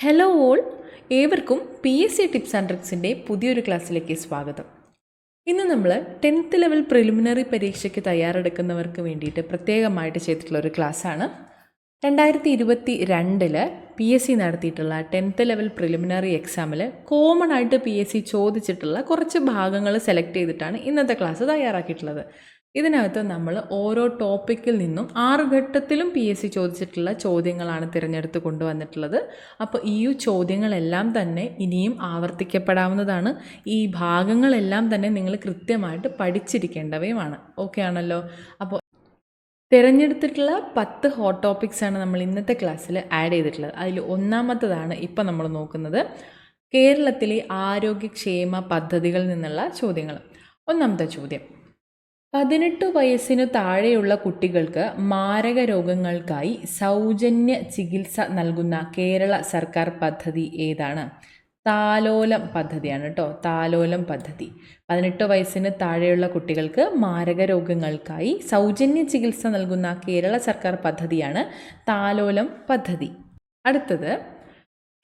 Hello all, ഏവർക്കും PSC tips and ട്രിക്സിൻ്റെ പുതിയൊരു ക്ലാസ്സിലേക്ക് സ്വാഗതം. ഇന്ന് നമ്മൾ 10th ലെവൽ പ്രിലിമിനറി പരീക്ഷയ്ക്ക് തയ്യാറെടുക്കുന്നവർക്ക് വേണ്ടിയിട്ട് പ്രത്യേകമായിട്ട് ചെയ്തിട്ടുള്ള ഒരു ക്ലാസ്സാണ്. 2022 PSC നടത്തിയിട്ടുള്ള 10th ലെവൽ പ്രിലിമിനറി എക്സാമിൽ കോമൺ ആയിട്ട് PSC ചോദിച്ചിട്ടുള്ള കുറച്ച് ഭാഗങ്ങൾ സെലക്ട് ചെയ്തിട്ടാണ് ഇന്നത്തെ ക്ലാസ് തയ്യാറാക്കിയിട്ടുള്ളത്. ഇതിനകത്ത് നമ്മൾ ഓരോ ടോപ്പിക്കിൽ നിന്നും 6 ഘട്ടത്തിലും PSC ചോദിച്ചിട്ടുള്ള ചോദ്യങ്ങളാണ് തിരഞ്ഞെടുത്ത് കൊണ്ടുവന്നിട്ടുള്ളത്. അപ്പോൾ ഈ ചോദ്യങ്ങളെല്ലാം തന്നെ ഇനിയും ആവർത്തിക്കപ്പെടാവുന്നതാണ്. ഈ ഭാഗങ്ങളെല്ലാം തന്നെ നിങ്ങൾ കൃത്യമായിട്ട് പഠിച്ചിരിക്കേണ്ടവയുമാണ്. ഓക്കെ ആണല്ലോ? അപ്പോൾ തിരഞ്ഞെടുത്തിട്ടുള്ള 10 ഹോട്ട് ടോപ്പിക്സാണ് നമ്മൾ ഇന്നത്തെ ക്ലാസ്സിൽ ആഡ് ചെയ്തിട്ടുള്ളത്. അതിൽ ഒന്നാമത്തതാണ് ഇപ്പം നമ്മൾ നോക്കുന്നത്. കേരളത്തിലെ ആരോഗ്യക്ഷേമ പദ്ധതികളിൽ നിന്നുള്ള ചോദ്യങ്ങൾ. ഒന്നാമത്തെ ചോദ്യം: 18 വയസ്സിനു താഴെയുള്ള കുട്ടികൾക്ക് മാരക രോഗങ്ങൾക്കായി സൗജന്യ ചികിത്സ നൽകുന്ന കേരള സർക്കാർ പദ്ധതി ഏതാണ്? താലോലം പദ്ധതിയാണ് കേട്ടോ. താലോലം പദ്ധതി. 18 വയസ്സിന് താഴെയുള്ള കുട്ടികൾക്ക് മാരക രോഗങ്ങൾക്കായി സൗജന്യ ചികിത്സ നൽകുന്ന കേരള സർക്കാർ പദ്ധതിയാണ് താലോലം പദ്ധതി. അടുത്തത്: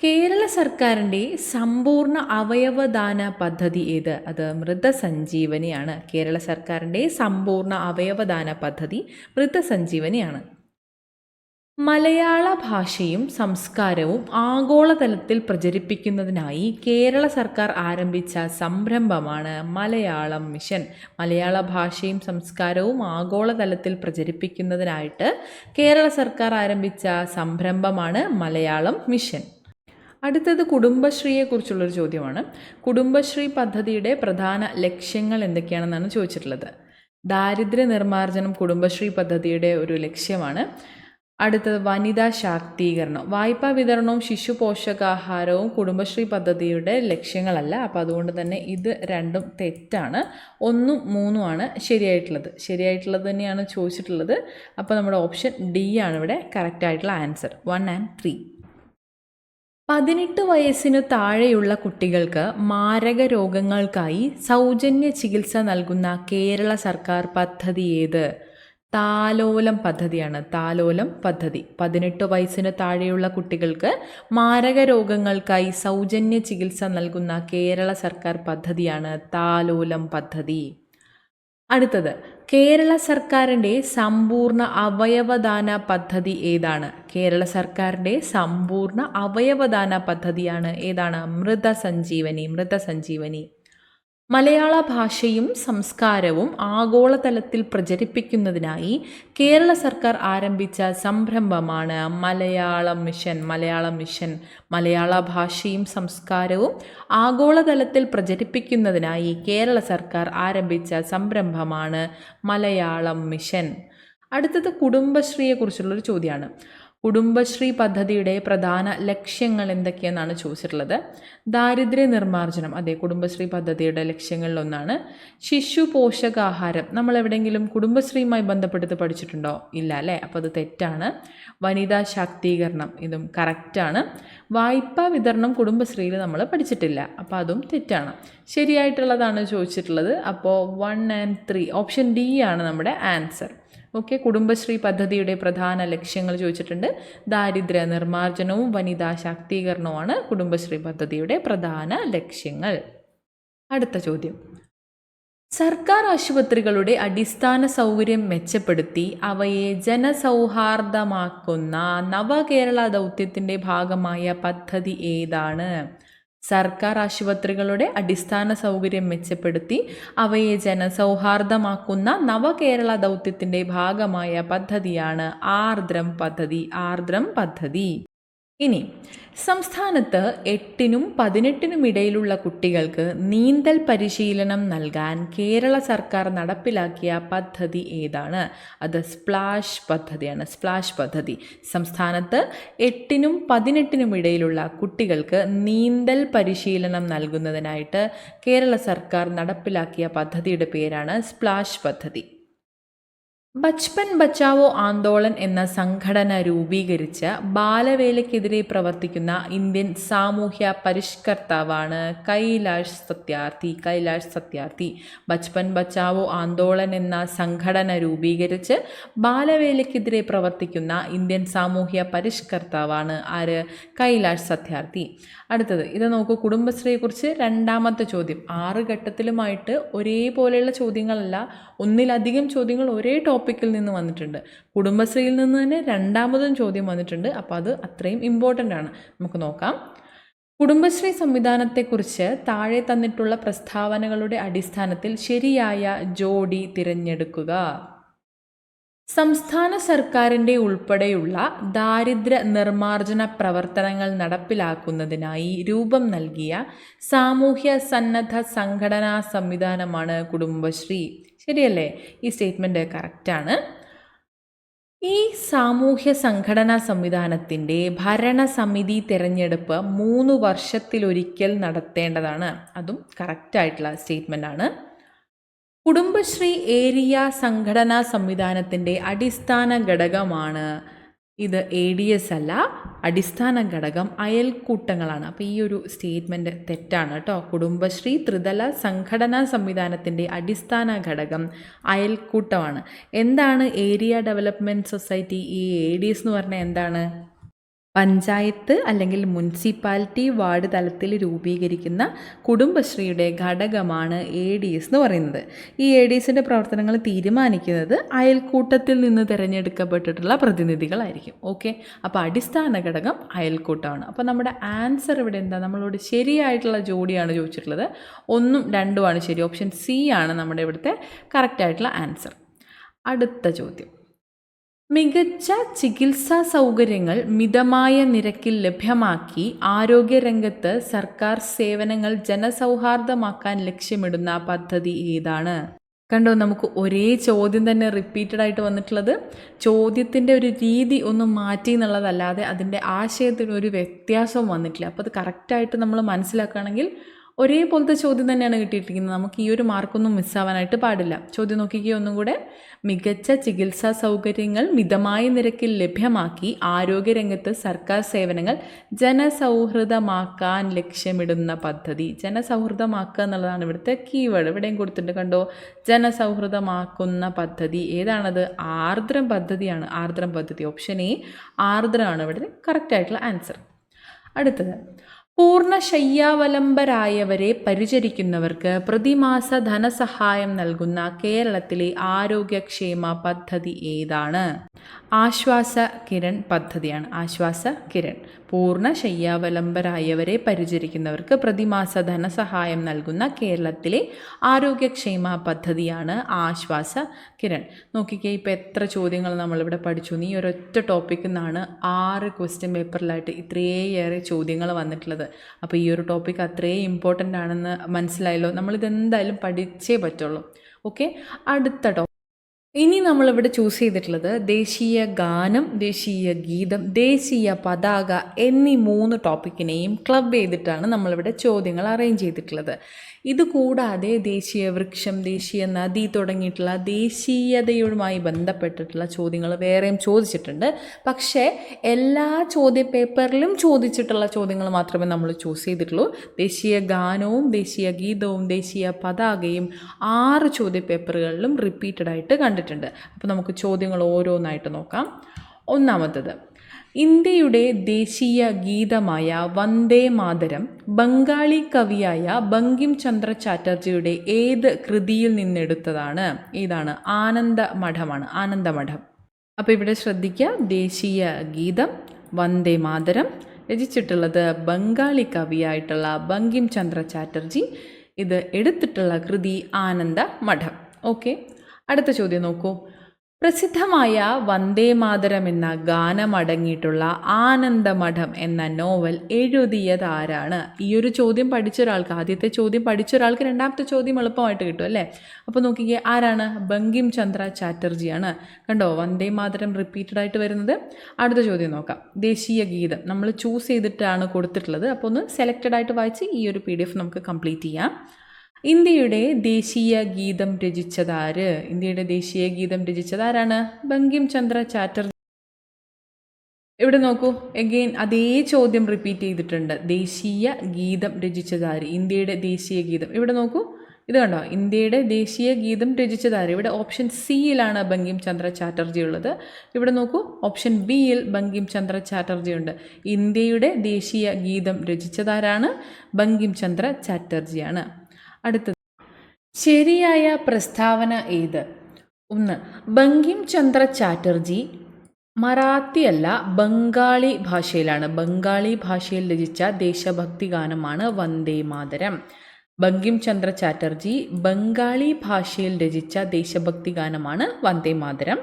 കേരള സർക്കാരിൻ്റെ സമ്പൂർണ്ണ അവയവദാന പദ്ധതി ഏത്? അത് മൃതസഞ്ജീവനിയാണ്. കേരള സർക്കാരിൻ്റെ സമ്പൂർണ്ണ അവയവദാന പദ്ധതി മൃതസഞ്ജീവനിയാണ്. മലയാള ഭാഷയും സംസ്കാരവും ആഗോളതലത്തിൽ പ്രചരിപ്പിക്കുന്നതിനായി കേരള സർക്കാർ ആരംഭിച്ച സംരംഭമാണ് മലയാളം മിഷൻ. മലയാള ഭാഷയും സംസ്കാരവും ആഗോളതലത്തിൽ പ്രചരിപ്പിക്കുന്നതിനായിട്ട് കേരള സർക്കാർ ആരംഭിച്ച സംരംഭമാണ് മലയാളം മിഷൻ. അടുത്തത് കുടുംബശ്രീയെക്കുറിച്ചുള്ളൊരു ചോദ്യമാണ്. കുടുംബശ്രീ പദ്ധതിയുടെ പ്രധാന ലക്ഷ്യങ്ങൾ എന്തൊക്കെയാണെന്നാണ് ചോദിച്ചിട്ടുള്ളത്. ദാരിദ്ര്യ നിർമ്മാർജ്ജനം കുടുംബശ്രീ പദ്ധതിയുടെ ഒരു ലക്ഷ്യമാണ്. അടുത്തത് വനിതാ ശാക്തീകരണം. വായ്പാ വിതരണവും ശിശു പോഷകാഹാരവും കുടുംബശ്രീ പദ്ധതിയുടെ ലക്ഷ്യങ്ങളല്ല. അപ്പോൾ അതുകൊണ്ട് തന്നെ ഇത് രണ്ടും തെറ്റാണ്. 1ഉം 3ഉം ആണ് ശരിയായിട്ടുള്ളത് തന്നെയാണ് ചോദിച്ചിട്ടുള്ളത്. അപ്പോൾ നമ്മുടെ ഓപ്ഷൻ ഡി ആണ് ഇവിടെ കറക്റ്റായിട്ടുള്ള ആൻസർ. 1 and 3. 18 വയസ്സിനു താഴെയുള്ള കുട്ടികൾക്ക് മാരക രോഗങ്ങൾക്കായി സൗജന്യ ചികിത്സ നൽകുന്ന കേരള സർക്കാർ പദ്ധതി ഏത്? താലോലം പദ്ധതിയാണ്. താലോലം പദ്ധതി. 18 വയസ്സിന് താഴെയുള്ള കുട്ടികൾക്ക് മാരക രോഗങ്ങൾക്കായി സൗജന്യ ചികിത്സ നൽകുന്ന കേരള സർക്കാർ പദ്ധതിയാണ് താലോലം പദ്ധതി. അടുത്തത്: കേരള സർക്കാരിൻ്റെ സമ്പൂർണ്ണ അവയവദാന പദ്ധതി ഏതാണ്? കേരള സർക്കാരിൻ്റെ സമ്പൂർണ്ണ അവയവദാന പദ്ധതിയാണ് ഏതാണ്? മൃതസഞ്ജീവനി. മലയാള ഭാഷയും സംസ്കാരവും ആഗോളതലത്തിൽ പ്രചരിപ്പിക്കുന്നതിനായി കേരള സർക്കാർ ആരംഭിച്ച സംരംഭമാണ് മലയാളം മിഷൻ. മലയാള ഭാഷയും സംസ്കാരവും ആഗോളതലത്തിൽ പ്രചരിപ്പിക്കുന്നതിനായി കേരള സർക്കാർ ആരംഭിച്ച സംരംഭമാണ് മലയാളം മിഷൻ. അടുത്തത് കുടുംബശ്രീയെക്കുറിച്ചുള്ളൊരു ചോദ്യമാണ്. കുടുംബശ്രീ പദ്ധതിയുടെ പ്രധാന ലക്ഷ്യങ്ങൾ എന്തൊക്കെയെന്നാണ് ചോദിച്ചിട്ടുള്ളത്. ദാരിദ്ര്യ നിർമ്മാർജ്ജനം, അതെ, കുടുംബശ്രീ പദ്ധതിയുടെ ലക്ഷ്യങ്ങളിലൊന്നാണ്. ശിശു പോഷകാഹാരം നമ്മൾ എവിടെയെങ്കിലും കുടുംബശ്രീയുമായി ബന്ധപ്പെടുത്തി പഠിച്ചിട്ടുണ്ടോ? ഇല്ല അല്ലേ? അപ്പോൾ അത് തെറ്റാണ്. വനിതാ ശാക്തീകരണം, ഇതും കറക്റ്റാണ്. വായ്പാ വിതരണം കുടുംബശ്രീയിൽ നമ്മൾ പഠിച്ചിട്ടില്ല. അപ്പോൾ അതും തെറ്റാണ്. ശരിയായിട്ടുള്ളതാണ് ചോദിച്ചിട്ടുള്ളത്. അപ്പോൾ 1 and 3, ഓപ്ഷൻ ഡി ആണ് നമ്മുടെ ആൻസർ. ഓക്കെ, കുടുംബശ്രീ പദ്ധതിയുടെ പ്രധാന ലക്ഷ്യങ്ങൾ ചോദിച്ചിട്ടുണ്ട്. ദാരിദ്ര്യ നിർമ്മാർജ്ജനവും വനിതാ ശാക്തീകരണവുമാണ് കുടുംബശ്രീ പദ്ധതിയുടെ പ്രധാന ലക്ഷ്യങ്ങൾ. അടുത്ത ചോദ്യം: സർക്കാർ ആശുപത്രികളുടെ അടിസ്ഥാന സൗകര്യം മെച്ചപ്പെടുത്തി അവയെ ജനസൗഹാർദ്ദമാക്കുന്ന നവകേരള ദൗത്യത്തിൻ്റെ ഭാഗമായ പദ്ധതി ഏതാണ്? സർക്കാർ ആശുപത്രികളുടെ അടിസ്ഥാന സൗകര്യം മെച്ചപ്പെടുത്തി അവയെ ജനസൗഹാർദ്ദമാക്കുന്ന നവകേരള ദൗത്യത്തിൻ്റെ ഭാഗമായ പദ്ധതിയാണ് ആർദ്രം പദ്ധതി. ഇനി സംസ്ഥാനത്ത് 8നും 18നും ഇടയിലുള്ള കുട്ടികൾക്ക് നീന്തൽ പരിശീലനം നൽകാൻ കേരള സർക്കാർ നടപ്പിലാക്കിയ പദ്ധതി ഏതാണ്? അത് സ്പ്ലാഷ് പദ്ധതി. സംസ്ഥാനത്ത് 8നും 18നും ഇടയിലുള്ള കുട്ടികൾക്ക് നീന്തൽ പരിശീലനം നൽകുന്നതിനായിട്ട് കേരള സർക്കാർ നടപ്പിലാക്കിയ പദ്ധതിയുടെ പേരാണ് സ്പ്ലാഷ് പദ്ധതി. ബച്പൻ ബച്ചാവോ ആന്തോളൻ എന്ന സംഘടന രൂപീകരിച്ച് ബാലവേലയ്ക്കെതിരെ പ്രവർത്തിക്കുന്ന ഇന്ത്യൻ സാമൂഹ്യ പരിഷ്കർത്താവാണ് കൈലാഷ് സത്യാർത്ഥി. ബച്പൻ ബച്ചാവോ ആന്തോളൻ എന്ന സംഘടന രൂപീകരിച്ച് ബാലവേലയ്ക്കെതിരെ പ്രവർത്തിക്കുന്ന ഇന്ത്യൻ സാമൂഹ്യ പരിഷ്കർത്താവാണ് ആര്? കൈലാഷ് സത്യാർത്ഥി. അടുത്തത് ഇത് നോക്കൂ, കുടുംബശ്രീയെക്കുറിച്ച് രണ്ടാമത്തെ ചോദ്യം. 6 ഘട്ടത്തിലുമായിട്ട് ഒരേപോലെയുള്ള ചോദ്യങ്ങളല്ല, ഒന്നിലധികം ചോദ്യങ്ങൾ ഒരേ ടോപ്പിക്കിൽ നിന്ന് വന്നിട്ടുണ്ട്. കുടുംബശ്രീയിൽ നിന്ന് തന്നെ രണ്ടാമതും ചോദ്യം വന്നിട്ടുണ്ട്. അപ്പോൾ അത് അത്രയും ഇമ്പോർട്ടൻ്റ് ആണ്. നമുക്ക് നോക്കാം. കുടുംബശ്രീ സംവിധാനത്തെക്കുറിച്ച് താഴെ തന്നിട്ടുള്ള പ്രസ്താവനകളുടെ അടിസ്ഥാനത്തിൽ ശരിയായ ജോഡി തിരഞ്ഞെടുക്കുക. സംസ്ഥാന സർക്കാരിൻ്റെ ഉൾപ്പെടെയുള്ള ദാരിദ്ര്യ നിർമ്മാർജ്ജന പ്രവർത്തനങ്ങൾ നടപ്പിലാക്കുന്നതിനായി രൂപം നൽകിയ സാമൂഹ്യ സന്നദ്ധ സംഘടനാ സംവിധാനമാണ് കുടുംബശ്രീ. ശരിയല്ലേ? ഈ സ്റ്റേറ്റ്മെൻറ്റ് കറക്റ്റാണ്. ഈ സാമൂഹ്യ സംഘടനാ സംവിധാനത്തിൻ്റെ ഭരണസമിതി തിരഞ്ഞെടുപ്പ് 3 വർഷത്തിലൊരിക്കൽ നടത്തേണ്ടതാണ്. അതും കറക്റ്റായിട്ടുള്ള സ്റ്റേറ്റ്മെൻറ്റാണ്. കുടുംബശ്രീ ഏരിയ സംഘടനാ സംവിധാനത്തിൻ്റെ അടിസ്ഥാന ഘടകമാണ്, ഇത് ADS അല്ല, അടിസ്ഥാന ഘടകം അയൽക്കൂട്ടങ്ങളാണ്. അപ്പോൾ ഈ ഒരു സ്റ്റേറ്റ്മെൻറ്റ് തെറ്റാണ് കേട്ടോ. കുടുംബശ്രീ ത്രിതല സംഘടനാ സംവിധാനത്തിൻ്റെ അടിസ്ഥാന ഘടകം അയൽക്കൂട്ടമാണ്. എന്താണ് ഏരിയ ഡെവലപ്മെൻറ്റ് സൊസൈറ്റി? ഈ ADS എന്ന് പറഞ്ഞാൽ എന്താണ്? പഞ്ചായത്ത് അല്ലെങ്കിൽ മുനിസിപ്പാലിറ്റി വാർഡ് തലത്തിൽ രൂപീകരിക്കുന്ന കുടുംബശ്രീയുടെ ഘടകമാണ് ADS എന്ന് പറയുന്നത്. ഈ ADSൻ്റെ പ്രവർത്തനങ്ങൾ തീരുമാനിക്കുന്നത് അയൽക്കൂട്ടത്തിൽ നിന്ന് തിരഞ്ഞെടുക്കപ്പെട്ടിട്ടുള്ള പ്രതിനിധികളായിരിക്കും. ഓക്കെ, അപ്പോൾ അടിസ്ഥാന ഘടകം അയൽക്കൂട്ടമാണ്. അപ്പോൾ നമ്മുടെ ആൻസർ ഇവിടെ എന്താ? നമ്മളോട് ശരിയായിട്ടുള്ള ജോഡിയാണ് ചോദിച്ചിട്ടുള്ളത്. 1ഉം 2ഉമാണ് ശരി. ഓപ്ഷൻ C ആണ് നമ്മുടെ ഇവിടുത്തെ കറക്റ്റായിട്ടുള്ള ആൻസർ. അടുത്ത ചോദ്യം. മികച്ച ചികിത്സാ സൗകര്യങ്ങൾ മിതമായ നിരക്കിൽ ലഭ്യമാക്കി ആരോഗ്യരംഗത്ത് സർക്കാർ സേവനങ്ങൾ ജനസൗഹാർദ്ദമാക്കാൻ ലക്ഷ്യമിടുന്ന പദ്ധതി ഏതാണ്? കണ്ടോ, നമുക്ക് ഒരേ ചോദ്യം തന്നെ റിപ്പീറ്റഡ് ആയിട്ട് വന്നിട്ടുള്ളത്. ചോദ്യത്തിൻ്റെ ഒരു രീതി ഒന്ന് മാറ്റി എന്നുള്ളതല്ലാതെ അതിൻ്റെ ആശയത്തിന് ഒരു വ്യത്യാസവും വന്നിട്ടില്ല. അപ്പോൾ അത് കറക്റ്റായിട്ട് നമ്മൾ മനസ്സിലാക്കുകയാണെങ്കിൽ ഒരേപോലത്തെ ചോദ്യം തന്നെയാണ് കിട്ടിയിരിക്കുന്നത്. നമുക്ക് ഈ ഒരു മാർക്കൊന്നും മിസ്സാവാനായിട്ട് പാടില്ല. ചോദ്യം നോക്കിക്കുക ഒന്നും കൂടെ. മികച്ച ചികിത്സാ സൗകര്യങ്ങൾ മിതമായ നിരക്കിൽ ലഭ്യമാക്കി ആരോഗ്യരംഗത്ത് സർക്കാർ സേവനങ്ങൾ ജനസൗഹൃദമാക്കാൻ ലക്ഷ്യമിടുന്ന പദ്ധതി. ജനസൗഹൃദമാക്കുക എന്നുള്ളതാണ് ഇവിടുത്തെ കീവേഡ്. ഇവിടെയും കൊടുത്തിട്ടുണ്ട് കണ്ടോ, ജനസൗഹൃദമാക്കുന്ന പദ്ധതി. ഏതാണത്? ആർദ്രം പദ്ധതിയാണ്. ആർദ്രം പദ്ധതി. ഓപ്ഷൻ A ആർദ്രമാണ് ഇവിടെ കറക്റ്റായിട്ടുള്ള ആൻസർ. അടുത്തത്. പൂർണ്ണശയ്യാവലംബരായവരെ പരിചരിക്കുന്നവർക്ക് പ്രതിമാസ ധനസഹായം നൽകുന്ന കേരളത്തിലെ ആരോഗ്യക്ഷേമ പദ്ധതി ഏതാണ്? ആശ്വാസ കിരൺ പദ്ധതിയാണ്. ആശ്വാസ കിരൺ. പൂർണ്ണശയ്യാവലംബരായവരെ പരിചരിക്കുന്നവർക്ക് പ്രതിമാസ ധനസഹായം നൽകുന്ന കേരളത്തിലെ ആരോഗ്യക്ഷേമ പദ്ധതിയാണ് ആശ്വാസ കിരൺ. നോക്കിക്കേ, ഇപ്പോൾ എത്ര ചോദ്യങ്ങൾ നമ്മളിവിടെ പഠിച്ചു. ഈ ഒരൊറ്റ ടോപ്പിക്കിൽ നിന്നാണ് 6 ക്വസ്റ്റ്യൻ പേപ്പറിലായിട്ട് ഇത്രയേറെ ചോദ്യങ്ങൾ വന്നിട്ടുള്ളത്. അപ്പോൾ ഈ ഒരു ടോപ്പിക് അത്രയും ഇമ്പോർട്ടൻ്റ് ആണെന്ന് മനസ്സിലായല്ലോ. നമ്മളിതെന്തായാലും പഠിച്ചേ പറ്റുള്ളൂ. ഓക്കെ, അടുത്ത ടോപ്പിക്. ഇനി നമ്മളിവിടെ ചൂസ് ചെയ്തിട്ടുള്ളത് ദേശീയ ഗാനം, ദേശീയ ഗീതം, ദേശീയ പതാക എന്നീ 3 ടോപ്പിക്കിനെയും ക്ലബ് ചെയ്തിട്ടാണ് നമ്മളിവിടെ ചോദ്യങ്ങൾ അറേഞ്ച് ചെയ്തിട്ടുള്ളത്. ഇതുകൂടാതെ ദേശീയ വൃക്ഷം, ദേശീയ നദി തുടങ്ങിയിട്ടുള്ള ദേശീയതയുമായി ബന്ധപ്പെട്ടിട്ടുള്ള ചോദ്യങ്ങൾ വേറെയും ചോദിച്ചിട്ടുണ്ട്. പക്ഷേ എല്ലാ ചോദ്യപേപ്പറിലും ചോദിച്ചിട്ടുള്ള ചോദ്യങ്ങൾ മാത്രമേ നമ്മൾ ചൂസ് ചെയ്തിട്ടുള്ളൂ. ദേശീയ ഗാനവും ദേശീയ ഗീതവും ദേശീയ പതാകയും 6 ചോദ്യപേപ്പറുകളിലും റിപ്പീറ്റഡായിട്ട് കണ്ടിട്ടുണ്ട്. അപ്പോൾ നമുക്ക് ചോദ്യങ്ങൾ ഓരോന്നായിട്ട് നോക്കാം. ഒന്നാമത്തത്. ഇന്ത്യയുടെ ദേശീയ ഗീതമായ വന്ദേ മാതരം ബംഗാളി കവിയായ ബങ്കിം ചന്ദ്ര ചാറ്റർജിയുടെ ഏത് കൃതിയിൽ നിന്നെടുത്തതാണ്? ഏതാണ്? ആനന്ദമഠമാണ്. ആനന്ദമഠം. അപ്പോൾ ഇവിടെ ശ്രദ്ധിക്കുക, ദേശീയ ഗീതം വന്ദേ മാതരം രചിച്ചിട്ടുള്ളത് ബംഗാളി കവിയായിട്ടുള്ള ബങ്കിം ചന്ദ്ര ചാറ്റർജി. ഇത് എടുത്തിട്ടുള്ള കൃതി ആനന്ദമഠം. ഓക്കെ, അടുത്ത ചോദ്യം നോക്കൂ. പ്രസിദ്ധമായ വന്ദേ മാതരം എന്ന ഗാനമടങ്ങിയിട്ടുള്ള ആനന്ദമഠം എന്ന നോവൽ എഴുതിയത് ആരാണ്? ഈ ഒരു ചോദ്യം പഠിച്ച ഒരാൾക്ക്, ആദ്യത്തെ ചോദ്യം പഠിച്ച ഒരാൾക്ക് രണ്ടാമത്തെ ചോദ്യം എളുപ്പമായിട്ട് കിട്ടും അല്ലേ? അപ്പോൾ നോക്കിക്കേ, ആരാണ്? ബങ്കിം ചന്ദ്ര ചാറ്റർജിയാണ്. കണ്ടോ, വന്ദേ മാതരം റിപ്പീറ്റഡ് ആയിട്ട് വരുന്നത്. അടുത്ത ചോദ്യം നോക്കാം. ദേശീയ ഗീതം നമ്മൾ ചൂസ് ചെയ്തിട്ടാണ് കൊടുത്തിട്ടുള്ളത്. അപ്പോൾ ഒന്ന് സെലക്റ്റഡ് ആയിട്ട് വായിച്ച് ഈ ഒരു PDF നമുക്ക് കംപ്ലീറ്റ് ചെയ്യാം. ഇന്ത്യയുടെ ദേശീയ ഗീതം രചിച്ചതാര്? ഇന്ത്യയുടെ ദേശീയ ഗീതം രചിച്ചതാരാണ്? ബങ്കിം ചന്ദ്ര ചാറ്റർജി. ഇവിടെ നോക്കൂ, എഗെയിൻ അതേ ചോദ്യം റിപ്പീറ്റ് ചെയ്തിട്ടുണ്ട്. ദേശീയ ഗീതം രചിച്ചതാര്? ഇന്ത്യയുടെ ദേശീയ ഗീതം. ഇവിടെ നോക്കൂ, ഇത് കണ്ടോ, ഇന്ത്യയുടെ ദേശീയ ഗീതം രചിച്ചതാര്? ഇവിടെ ഓപ്ഷൻ സിയിലാണ് ബങ്കിം ചന്ദ്ര ചാറ്റർജി ഉള്ളത്. ഇവിടെ നോക്കൂ, ഓപ്ഷൻ ബിയിൽ ബങ്കിം ചന്ദ്ര ചാറ്റർജി ഉണ്ട്. ഇന്ത്യയുടെ ദേശീയ ഗീതം രചിച്ചതാരാണ്? ബങ്കിം ചന്ദ്ര ചാറ്റർജിയാണ്. അടുത്തത്, ശരിയായ പ്രസ്താവന ഏത്? 1. ബങ്കിം ചന്ദ്ര ചാറ്റർജി മറാത്തി അല്ല ബംഗാളി ഭാഷയിലാണ്. ബംഗാളി ഭാഷയിൽ രചിച്ച ദേശഭക്തി ഗാനമാണ് വന്ദേ മാതരം. ബങ്കിം ചന്ദ്ര ചാറ്റർജി ബംഗാളി ഭാഷയിൽ രചിച്ച ദേശഭക്തി ഗാനമാണ് വന്ദേ മാതരം.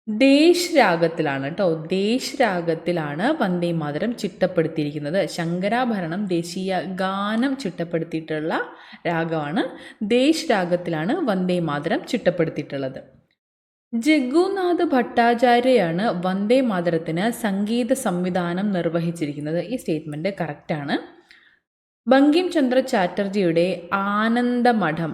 ദേശ് രാഗത്തിലാണ് കേട്ടോ, ദേശ് രാഗത്തിലാണ് വന്ദേ മാതരം ചിട്ടപ്പെടുത്തിയിരിക്കുന്നത്. ശങ്കരാഭരണം ദേശീയ ഗാനം ചിട്ടപ്പെടുത്തിയിട്ടുള്ള രാഗമാണ്. ദേശ് രാഗത്തിലാണ് വന്ദേ മാതരം ചിട്ടപ്പെടുത്തിയിട്ടുള്ളത്. ജഗുനാഥ് ഭട്ടാചാര്യയാണ് വന്ദേ മാതരത്തിന് സംഗീത സംവിധാനം നിർവഹിച്ചിരിക്കുന്നത്. ഈ സ്റ്റേറ്റ്മെൻറ്റ് കറക്റ്റാണ്. ബങ്കിം ചന്ദ്ര ചാറ്റർജിയുടെ ആനന്ദമഠം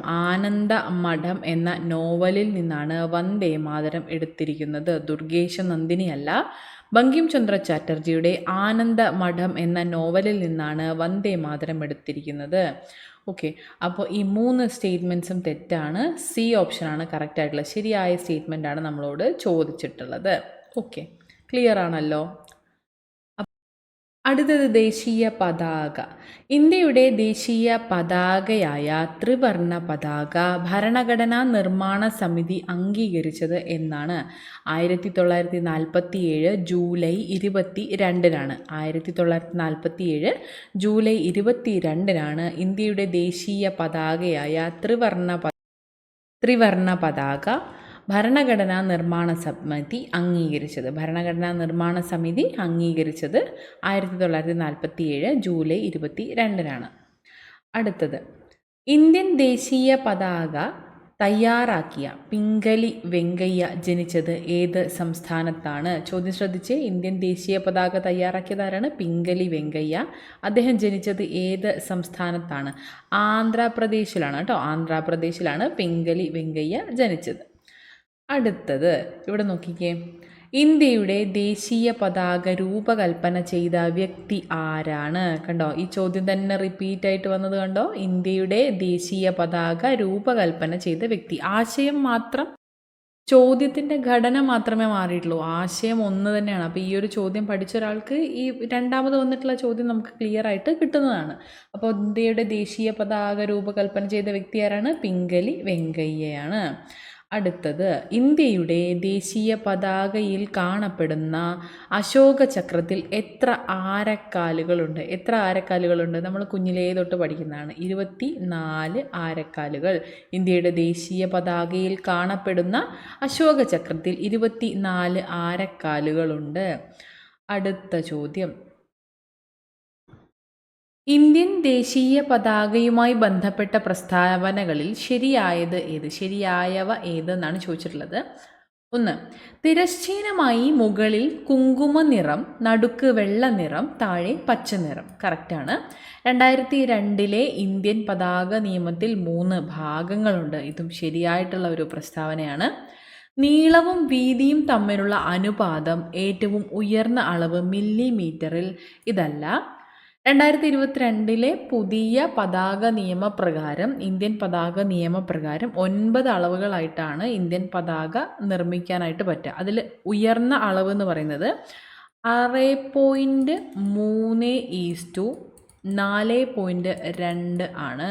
എന്ന നോവലിൽ നിന്നാണ് വന്ദേ മാതരം എടുത്തിരിക്കുന്നത്. ദുർഗേശ നന്ദിനി അല്ല, ബങ്കിം ചന്ദ്ര ചാറ്റർജിയുടെ ആനന്ദമഠം എന്ന നോവലിൽ നിന്നാണ് വന്ദേ മാതരം എടുത്തിരിക്കുന്നത്. ഓക്കെ, അപ്പോൾ ഈ 3 സ്റ്റേറ്റ്മെൻറ്റ്സും തെറ്റാണ്. സി ഓപ്ഷനാണ് കറക്റ്റ് ആയിട്ടുള്ളത്. ശരിയായ സ്റ്റേറ്റ്മെൻറ്റാണ് നമ്മളോട് ചോദിച്ചിട്ടുള്ളത്. ഓക്കെ, ക്ലിയർ ആണല്ലോ. അടുത്തത് ദേശീയ പതാക. ഇന്ത്യയുടെ ദേശീയ പതാകയായ ത്രിവർണ്ണ പതാക ഭരണഘടനാ നിർമ്മാണ സമിതി അംഗീകരിച്ചത് എന്നാണ്? 1947 ജൂലൈ 22-നാണ്. 1947 ജൂലൈ 22-നാണ് ഇന്ത്യയുടെ ദേശീയ പതാകയായ ത്രിവർണ്ണ പതാക ഭരണഘടനാ നിർമ്മാണ സമിതി അംഗീകരിച്ചത്. ഭരണഘടനാ നിർമ്മാണ സമിതി അംഗീകരിച്ചത് 1947 ജൂലൈ 22-നാണ്. അടുത്തത്, ഇന്ത്യൻ ദേശീയ പതാക തയ്യാറാക്കിയ പിംഗലി വെങ്കയ്യ ജനിച്ചത് ഏത് സംസ്ഥാനത്താണ്? ചോദ്യം ശ്രദ്ധിച്ച്. ഇന്ത്യൻ ദേശീയ പതാക തയ്യാറാക്കിയതാരാണ്? പിംഗലി വെങ്കയ്യ. അദ്ദേഹം ജനിച്ചത് ഏത് സംസ്ഥാനത്താണ്? ആന്ധ്രാപ്രദേശിലാണ് കേട്ടോ. ആന്ധ്രാപ്രദേശിലാണ് പിംഗലി വെങ്കയ്യ ജനിച്ചത്. അടുത്തത്, ഇവിടെ നോക്കിക്കേ, ഇന്ത്യയുടെ ദേശീയ പതാക രൂപകൽപ്പന ചെയ്ത വ്യക്തി ആരാണ്? കണ്ടോ, ഈ ചോദ്യം തന്നെ റിപ്പീറ്റ് ആയിട്ട് വന്നത് കണ്ടോ. ഇന്ത്യയുടെ ദേശീയ പതാക രൂപകൽപ്പന ചെയ്ത വ്യക്തി. ആശയം മാത്രം, ചോദ്യത്തിൻ്റെ ഘടന മാത്രമേ മാറിയിട്ടുള്ളൂ. ആശയം ഒന്ന് തന്നെയാണ്. അപ്പോൾ ഈ ഒരു ചോദ്യം പഠിച്ച ഒരാൾക്ക് ഈ രണ്ടാമത് വന്നിട്ടുള്ള ചോദ്യം നമുക്ക് ക്ലിയർ ആയിട്ട് കിട്ടുന്നതാണ്. അപ്പോൾ ഇന്ത്യയുടെ ദേശീയ പതാക രൂപകൽപ്പന ചെയ്ത വ്യക്തി ആരാണ്? പിംഗലി വെങ്കയ്യയാണ്. അടുത്തത്, ഇന്ത്യയുടെ ദേശീയ പതാകയിൽ കാണപ്പെടുന്ന അശോക ചക്രത്തിൽ എത്ര ആരക്കാലുകളുണ്ട്? എത്ര ആരക്കാലുകളുണ്ട്? നമ്മൾ കുഞ്ഞിലേ തൊട്ട് പഠിക്കുന്നതാണ്. 24 ആരക്കാലുകൾ. ഇന്ത്യയുടെ ദേശീയ പതാകയിൽ കാണപ്പെടുന്ന അശോക ചക്രത്തിൽ 24 ആരക്കാലുകളുണ്ട്. അടുത്ത ചോദ്യം, ഇന്ത്യൻ ദേശീയ പതാകയുമായി ബന്ധപ്പെട്ട പ്രസ്താവനകളിൽ ശരിയായത് ഏത്? ശരിയായവ ഏതെന്നാണ് ചോദിച്ചിട്ടുള്ളത്. 1. തിരശ്ചീനമായി മുകളിൽ കുങ്കുമ നിറം, നടുക്ക് വെള്ള നിറം, താഴെ പച്ച നിറം. കറക്റ്റാണ്. 2002 ഇന്ത്യൻ പതാക നിയമത്തിൽ 3 ഭാഗങ്ങളുണ്ട്. ഇതും ശരിയായിട്ടുള്ള ഒരു പ്രസ്താവനയാണ്. നീളവും വീതിയും തമ്മിലുള്ള അനുപാതം ഏറ്റവും ഉയർന്ന അളവ് മില്ലിമീറ്ററിൽ. ഇതല്ല. 2022 പുതിയ പതാക നിയമപ്രകാരം, ഇന്ത്യൻ പതാക നിയമപ്രകാരം 9 അളവുകളായിട്ടാണ് ഇന്ത്യൻ പതാക നിർമ്മിക്കാനായിട്ട് പറ്റുക. അതിൽ ഉയർന്ന അളവ് എന്ന് പറയുന്നത് 6.3:4.2 ആണ്.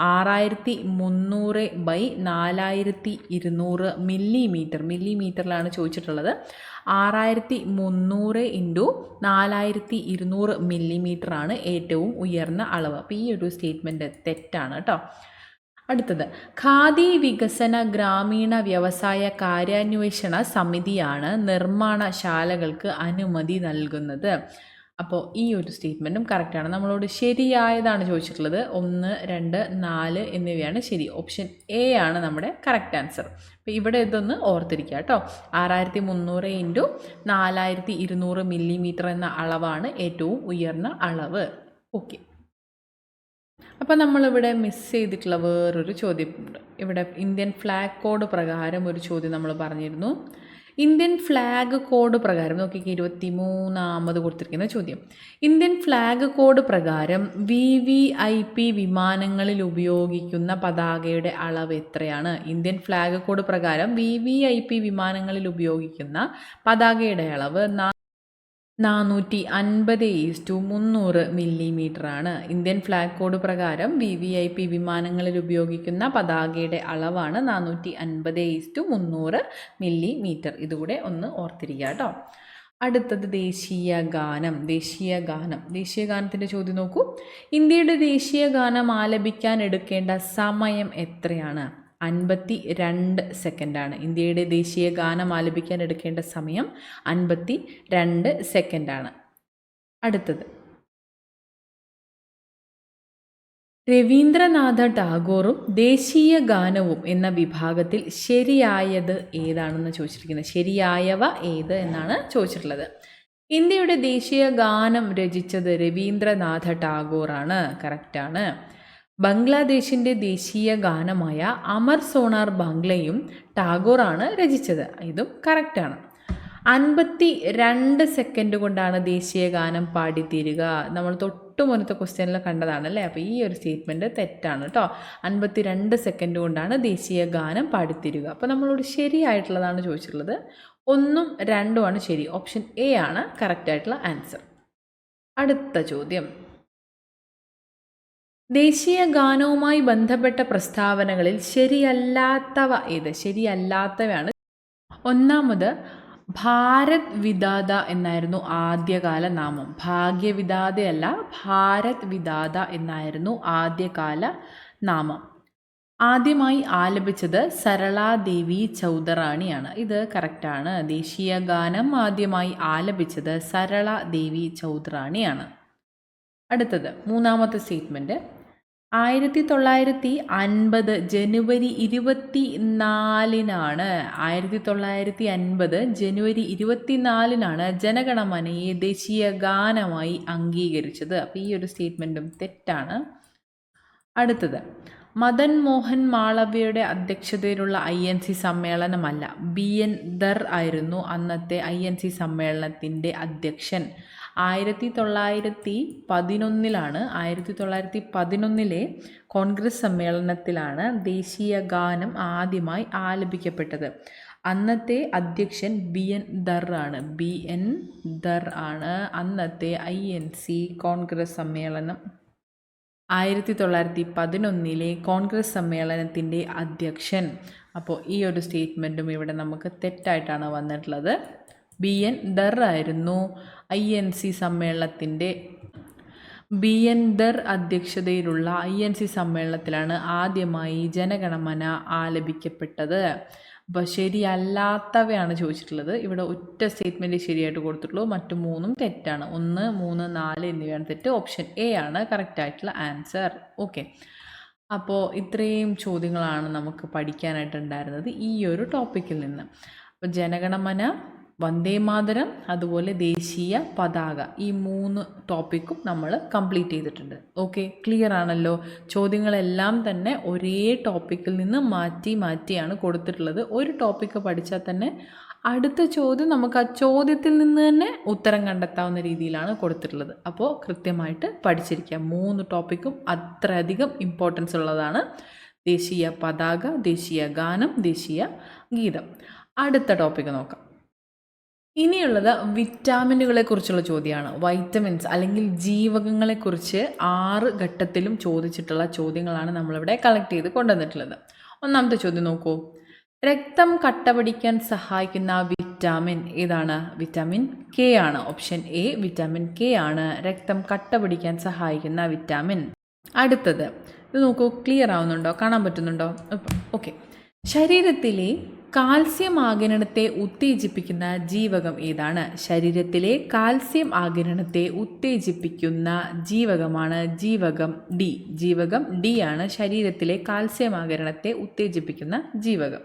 6300/4200 മില്ലിമീറ്റർ. മില്ലിമീറ്ററിലാണ് ചോദിച്ചിട്ടുള്ളത്. 6300 × 4200 മില്ലിമീറ്റർ ആണ് ഏറ്റവും ഉയർന്ന അളവ്. അപ്പോൾ ഈ ഒരു സ്റ്റേറ്റ്മെൻറ്റ് തെറ്റാണ് കേട്ടോ. അടുത്തത്, ഖാദി വികസന ഗ്രാമീണ വ്യവസായ കാര്യാന്വേഷണ സമിതിയാണ് നിർമ്മാണശാലകൾക്ക് അനുമതി നൽകുന്നത്. അപ്പോൾ ഈ ഒരു സ്റ്റേറ്റ്മെൻറ്റും കറക്റ്റാണ്. നമ്മളോട് ശരിയായതാണ് ചോദിച്ചിട്ടുള്ളത്. 1, 2, 4 എന്നിവയാണ് ശരി. ഓപ്ഷൻ എ ആണ് നമ്മുടെ കറക്റ്റ് ആൻസർ. അപ്പോൾ ഇവിടെ ഇതൊന്ന് ഓർത്തിരിക്കുക കേട്ടോ. 6300 × 4200 മില്ലിമീറ്റർ എന്ന അളവാണ് ഏറ്റവും ഉയർന്ന അളവ്. ഓക്കെ. അപ്പോൾ നമ്മളിവിടെ മിസ് ചെയ്തിട്ടുള്ള വേറൊരു ചോദ്യമുണ്ട്. ഇവിടെ ഇന്ത്യൻ ഫ്ലാഗ് കോഡ് പ്രകാരം ഒരു ചോദ്യം നമ്മൾ പറഞ്ഞിരുന്നു. ഇന്ത്യൻ ഫ്ലാഗ് കോഡ് പ്രകാരം നോക്കിക്കേ, 23ാമത് കൊടുത്തിരിക്കുന്ന ചോദ്യം. ഇന്ത്യൻ ഫ്ലാഗ് കോഡ് പ്രകാരം VVIP വിമാനങ്ങളിൽ ഉപയോഗിക്കുന്ന പതാകയുടെ അളവ് എത്രയാണ്? ഇന്ത്യൻ ഫ്ലാഗ് കോഡ് പ്രകാരം VVIP വിമാനങ്ങളിൽ ഉപയോഗിക്കുന്ന പതാകയുടെ അളവ് 450/300 മില്ലിമീറ്ററാണ്. ഇന്ത്യൻ ഫ്ലാഗ് കോഡ് പ്രകാരം VVIP വിമാനങ്ങളിൽ ഉപയോഗിക്കുന്ന പതാകയുടെ അളവാണ് 450/300 മില്ലിമീറ്റർ. ഇതുകൂടെ ഒന്ന് ഓർത്തിരിക്കുക കേട്ടോ. അടുത്തത് ദേശീയ ഗാനം. ദേശീയഗാനത്തിൻ്റെ ചോദ്യം നോക്കൂ. ഇന്ത്യയുടെ ദേശീയ ഗാനം ആലപിക്കാൻ എടുക്കേണ്ട സമയം എത്രയാണ്? 52 സെക്കൻഡാണ്. ഇന്ത്യയുടെ ദേശീയ ഗാനം ആലപിക്കാൻ എടുക്കേണ്ട സമയം 52 സെക്കൻഡാണ്. അടുത്തത് രവീന്ദ്രനാഥ ടാഗോറും ദേശീയ ഗാനവും എന്ന വിഭാഗത്തിൽ ശരിയായത് ഏതാണെന്ന് ചോദിച്ചിരിക്കുന്നത്. ശരിയായവ ഏത് എന്നാണ് ചോദിച്ചിട്ടുള്ളത്. ഇന്ത്യയുടെ ദേശീയ ഗാനം രചിച്ചത് രവീന്ദ്രനാഥ ടാഗോറാണ്. കറക്റ്റാണ്. ബംഗ്ലാദേശിൻ്റെ ദേശീയ ഗാനമായ അമർ സോണാർ ബാംഗ്ലയും ടാഗോറാണ് രചിച്ചത്. ഇതും കറക്റ്റാണ്. 52 സെക്കൻഡ് കൊണ്ടാണ് ദേശീയ ഗാനം പാടിത്തീരുക. നമ്മൾ തൊട്ട് മുന്നത്തെ ക്വസ്റ്റ്യനിൽ കണ്ടതാണല്ലേ. അപ്പോൾ ഈ ഒരു സ്റ്റേറ്റ്മെൻറ്റ് തെറ്റാണ് കേട്ടോ. 52 സെക്കൻഡ് കൊണ്ടാണ് ദേശീയ ഗാനം പാടിത്തീരുക. അപ്പോൾ നമ്മളോട് ശരിയായിട്ടുള്ളതാണ് ചോദിച്ചിട്ടുള്ളത്. 1ഉം 2ഉമാണ് ശരി. ഓപ്ഷൻ എ ആണ് കറക്റ്റായിട്ടുള്ള ആൻസർ. അടുത്ത ചോദ്യം. ദേശീയ ഗാനവുമായി ബന്ധപ്പെട്ട പ്രസ്താവനകളിൽ ശരിയല്ലാത്തവ ഏത്? ശരിയല്ലാത്തവയാണ്. ഒന്നാമത്, ഭാരത് വിധാത എന്നായിരുന്നു ആദ്യകാല നാമം. ഭാഗ്യവിധാതയല്ല, ഭാരത് വിധാത എന്നായിരുന്നു ആദ്യകാല നാമം. ആദ്യമായി ആലപിച്ചത് സരളാദേവി ചൗധറാണിയാണ്. ഇത് കറക്റ്റാണ്. ദേശീയ ഗാനം ആദ്യമായി ആലപിച്ചത് സരളാദേവി ചൗധറാണിയാണ്. അടുത്തത് 3ാമത്തെ സ്റ്റേറ്റ്മെൻറ്റ്. 1950 ജനുവരി 24-നാണ് 1950 ജനുവരി 24-നാണ് ജനഗണമനയെ ദേശീയ ഗാനമായി അംഗീകരിച്ചത്. അപ്പോൾ ഈ ഒരു സ്റ്റേറ്റ്മെൻറ്റും തെറ്റാണ്. അടുത്തത്, മദൻ മോഹൻ മാളവ്യയുടെ അധ്യക്ഷതയിലുള്ള INC സമ്മേളനമല്ല, BN ദർ ആയിരുന്നു അന്നത്തെ INC സമ്മേളനത്തിൻ്റെ അധ്യക്ഷൻ. 1911-ലാണ് 1911-ലെ കോൺഗ്രസ് സമ്മേളനത്തിലാണ് ദേശീയ ഗാനം ആദ്യമായി ആലപിക്കപ്പെട്ടത്. അന്നത്തെ അധ്യക്ഷൻ BN ദർ ആണ്. BN ദർ ആണ് അന്നത്തെ INC കോൺഗ്രസ് സമ്മേളനം 1911-ലെ കോൺഗ്രസ് സമ്മേളനത്തിൻ്റെ അധ്യക്ഷൻ. അപ്പോൾ ഈ ഒരു സ്റ്റേറ്റ്മെൻറ്റും ഇവിടെ നമുക്ക് തെറ്റായിട്ടാണ് വന്നിട്ടുള്ളത്. BN ദർ ആയിരുന്നു INC സമ്മേളനത്തിൻ്റെ BN ദർ അധ്യക്ഷതയിലുള്ള INC സമ്മേളനത്തിലാണ് ആദ്യമായി ജനഗണമന ആലപിക്കപ്പെട്ടത്. അപ്പോൾ ശരിയല്ലാത്തവയാണ് ചോദിച്ചിട്ടുള്ളത്. ഇവിടെ ഒറ്റ സ്റ്റേറ്റ്മെൻറ്റ് ശരിയായിട്ട് കൊടുത്തിട്ടുള്ളൂ, മറ്റു 3ഉം തെറ്റാണ്. 1, 3, 4 എന്നിവയാണ് തെറ്റ്. ഓപ്ഷൻ എ ആണ് കറക്റ്റായിട്ടുള്ള ആൻസർ. ഓക്കെ, അപ്പോൾ ഇത്രയും ചോദ്യങ്ങളാണ് നമുക്ക് പഠിക്കാനായിട്ടുണ്ടായിരുന്നത് ഈ ഒരു ടോപ്പിക്കിൽ നിന്ന്. അപ്പോൾ ജനഗണമന, വന്ദേമാതരം, അതുപോലെ ദേശീയ പതാക, ഈ 3 ടോപ്പിക്കും നമ്മൾ കംപ്ലീറ്റ് ചെയ്തിട്ടുണ്ട്. ഓക്കെ, ക്ലിയർ ആണല്ലോ. ചോദ്യങ്ങളെല്ലാം തന്നെ ഒരേ ടോപ്പിക്കിൽ നിന്ന് മാറ്റി മാറ്റിയാണ് കൊടുത്തിട്ടുള്ളത്. ഒരു ടോപ്പിക്ക് പഠിച്ചാൽ തന്നെ അടുത്ത ചോദ്യം നമുക്ക് ആ ചോദ്യത്തിൽ നിന്ന് തന്നെ ഉത്തരം കണ്ടെത്താവുന്ന രീതിയിലാണ് കൊടുത്തിട്ടുള്ളത്. അപ്പോൾ കൃത്യമായിട്ട് പഠിച്ചിരിക്കുക. 3 ടോപ്പിക്കും അത്രയധികം ഇമ്പോർട്ടൻസ് ഉള്ളതാണ്. ദേശീയ പതാക, ദേശീയ ഗാനം, ദേശീയ ഗീതം. അടുത്ത ടോപ്പിക്ക് നോക്കാം. ഇനിയുള്ളത് വിറ്റാമിനുകളെക്കുറിച്ചുള്ള ചോദ്യമാണ്. വൈറ്റമിൻസ് അല്ലെങ്കിൽ ജീവകങ്ങളെക്കുറിച്ച് 6 ഘട്ടത്തിലും ചോദിച്ചിട്ടുള്ള ചോദ്യങ്ങളാണ് നമ്മളിവിടെ കളക്ട് ചെയ്ത് കൊണ്ടുവന്നിട്ടുള്ളത്. ഒന്നാമത്തെ ചോദ്യം നോക്കൂ. രക്തം കട്ടപിടിക്കാൻ സഹായിക്കുന്ന വിറ്റാമിൻ ഏതാണ്? വിറ്റാമിൻ കെ ആണ്. ഓപ്ഷൻ എ വിറ്റാമിൻ കെ ആണ് രക്തം കട്ടപിടിക്കാൻ സഹായിക്കുന്ന വിറ്റാമിൻ. അടുത്തത് ഇത് നോക്കൂ, ക്ലിയർ ആവുന്നുണ്ടോ? കാണാൻ പറ്റുന്നുണ്ടോ? ഓക്കെ. ശരീരത്തിലെ കാൽസ്യം ആഗിരണത്തെ ഉത്തേജിപ്പിക്കുന്ന ജീവകം ഏതാണ്? ശരീരത്തിലെ കാൽസ്യം ആഗിരണത്തെ ഉത്തേജിപ്പിക്കുന്ന ജീവകമാണ് ജീവകം ഡി. ജീവകം ഡി ആണ് ശരീരത്തിലെ കാൽസ്യം ആഗിരണത്തെ ഉത്തേജിപ്പിക്കുന്ന ജീവകം.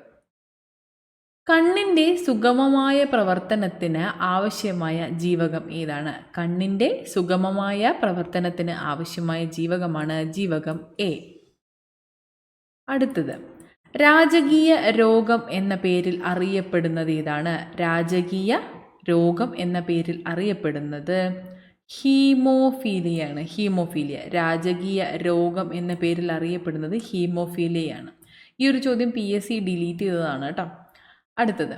കണ്ണിൻ്റെ സുഗമമായ പ്രവർത്തനത്തിന് ആവശ്യമായ ജീവകം ഏതാണ്? കണ്ണിൻ്റെ സുഗമമായ പ്രവർത്തനത്തിന് ആവശ്യമായ ജീവകമാണ് ജീവകം എ. അടുത്തത്, രാജകീയ രോഗം എന്ന പേരിൽ അറിയപ്പെടുന്നത് ഏതാണ്? രാജകീയ രോഗം എന്ന പേരിൽ അറിയപ്പെടുന്നത് ഹീമോഫീലിയാണ്. ഹീമോഫീലിയ. രാജകീയ രോഗം എന്ന പേരിൽ അറിയപ്പെടുന്നത് ഹീമോഫീലിയയാണ്. ഈ ഒരു ചോദ്യം PSC ഡിലീറ്റ് ചെയ്തതാണ് കേട്ടോ. അടുത്തത്,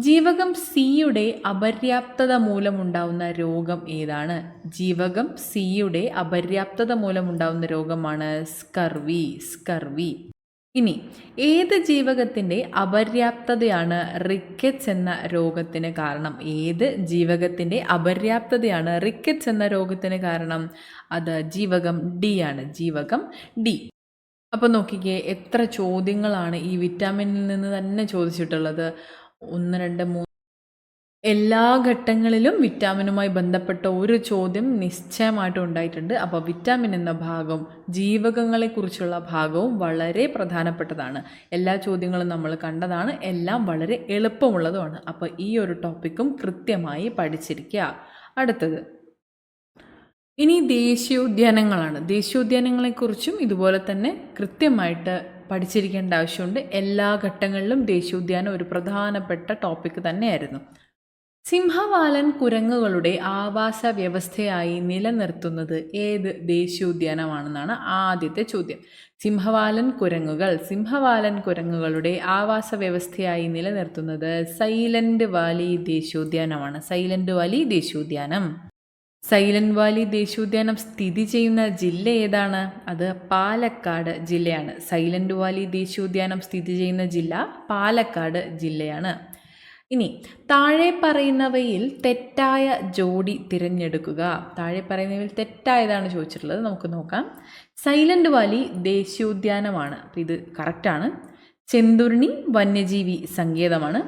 ജീവകം സിയുടെ അപര്യാപ്തത മൂലമുണ്ടാവുന്ന രോഗം ഏതാണ്? ജീവകം സിയുടെ അപര്യാപ്തത മൂലമുണ്ടാവുന്ന രോഗമാണ് സ്കർവി. ഇനി ഏത് ജീവകത്തിൻ്റെ അപര്യാപ്തതയാണ് റിക്കറ്റ്സ് എന്ന രോഗത്തിന് കാരണം? ഏത് ജീവകത്തിൻ്റെ അപര്യാപ്തതയാണ് റിക്കറ്റ്സ് എന്ന രോഗത്തിന് കാരണം? അത് ജീവകം ഡി ആണ്. ജീവകം ഡി. അപ്പോൾ നോക്കിക്കേ, എത്ര ചോദ്യങ്ങളാണ് ഈ വിറ്റാമിനിൽ നിന്ന് തന്നെ ചോദിച്ചിട്ടുള്ളത്. 1, 2, 3 എല്ലാ ഘട്ടങ്ങളിലും വിറ്റാമിനുമായി ബന്ധപ്പെട്ട ഒരു ചോദ്യം നിശ്ചയമായിട്ടും ഉണ്ടായിട്ടുണ്ട്. അപ്പോൾ വിറ്റാമിൻ എന്ന ഭാഗവും ജീവകങ്ങളെക്കുറിച്ചുള്ള ഭാഗവും വളരെ പ്രധാനപ്പെട്ടതാണ്. എല്ലാ ചോദ്യങ്ങളും നമ്മൾ കണ്ടതാണ്, എല്ലാം വളരെ എളുപ്പമുള്ളതുമാണ്. അപ്പോൾ ഈ ഒരു ടോപ്പിക്കും കൃത്യമായി പഠിച്ചിരിക്കുക. അടുത്തത്, ഇനി ദേശീയോദ്യാനങ്ങളാണ്. ദേശീയോദ്യാനങ്ങളെക്കുറിച്ചും ഇതുപോലെ തന്നെ കൃത്യമായിട്ട് പഠിച്ചിരിക്കേണ്ട ആവശ്യമുണ്ട്. എല്ലാ ഘട്ടങ്ങളിലും ദേശീയോദ്യാനം ഒരു പ്രധാനപ്പെട്ട ടോപ്പിക്ക് തന്നെയായിരുന്നു. സിംഹവാലൻ കുരങ്ങുകളുടെ ആവാസ വ്യവസ്ഥയായി നിലനിർത്തുന്നത് ഏത് ദേശീയോദ്യാനമാണെന്നാണ് ആദ്യത്തെ ചോദ്യം. സിംഹവാലൻ കുരങ്ങുകളുടെ ആവാസ വ്യവസ്ഥയായി നിലനിർത്തുന്നത് സൈലന്റ് വാലി ദേശീയോദ്യാനമാണ്. സൈലന്റ് വാലി ദേശീയോദ്യാനം സ്ഥിതി ചെയ്യുന്ന ജില്ല ഏതാണ്? അത് പാലക്കാട് ജില്ലയാണ്. സൈലന്റ് വാലി ദേശീയോദ്യാനം സ്ഥിതി ചെയ്യുന്ന ജില്ല പാലക്കാട് ജില്ലയാണ്. ഇനി താഴെ പറയുന്നവയിൽ തെറ്റായ ജോഡി തിരഞ്ഞെടുക്കുക. താഴെ പറയുന്നവയിൽ തെറ്റായതാണ് ചോദിച്ചിട്ടുള്ളത്. നമുക്ക് നോക്കാം. സൈലന്റ് വാലി ദേശീയോദ്യാനമാണ്. അപ്പോൾ ഇത് കറക്റ്റാണ്. ചെന്തുരുണി വന്യജീവി സങ്കേതമാണ്.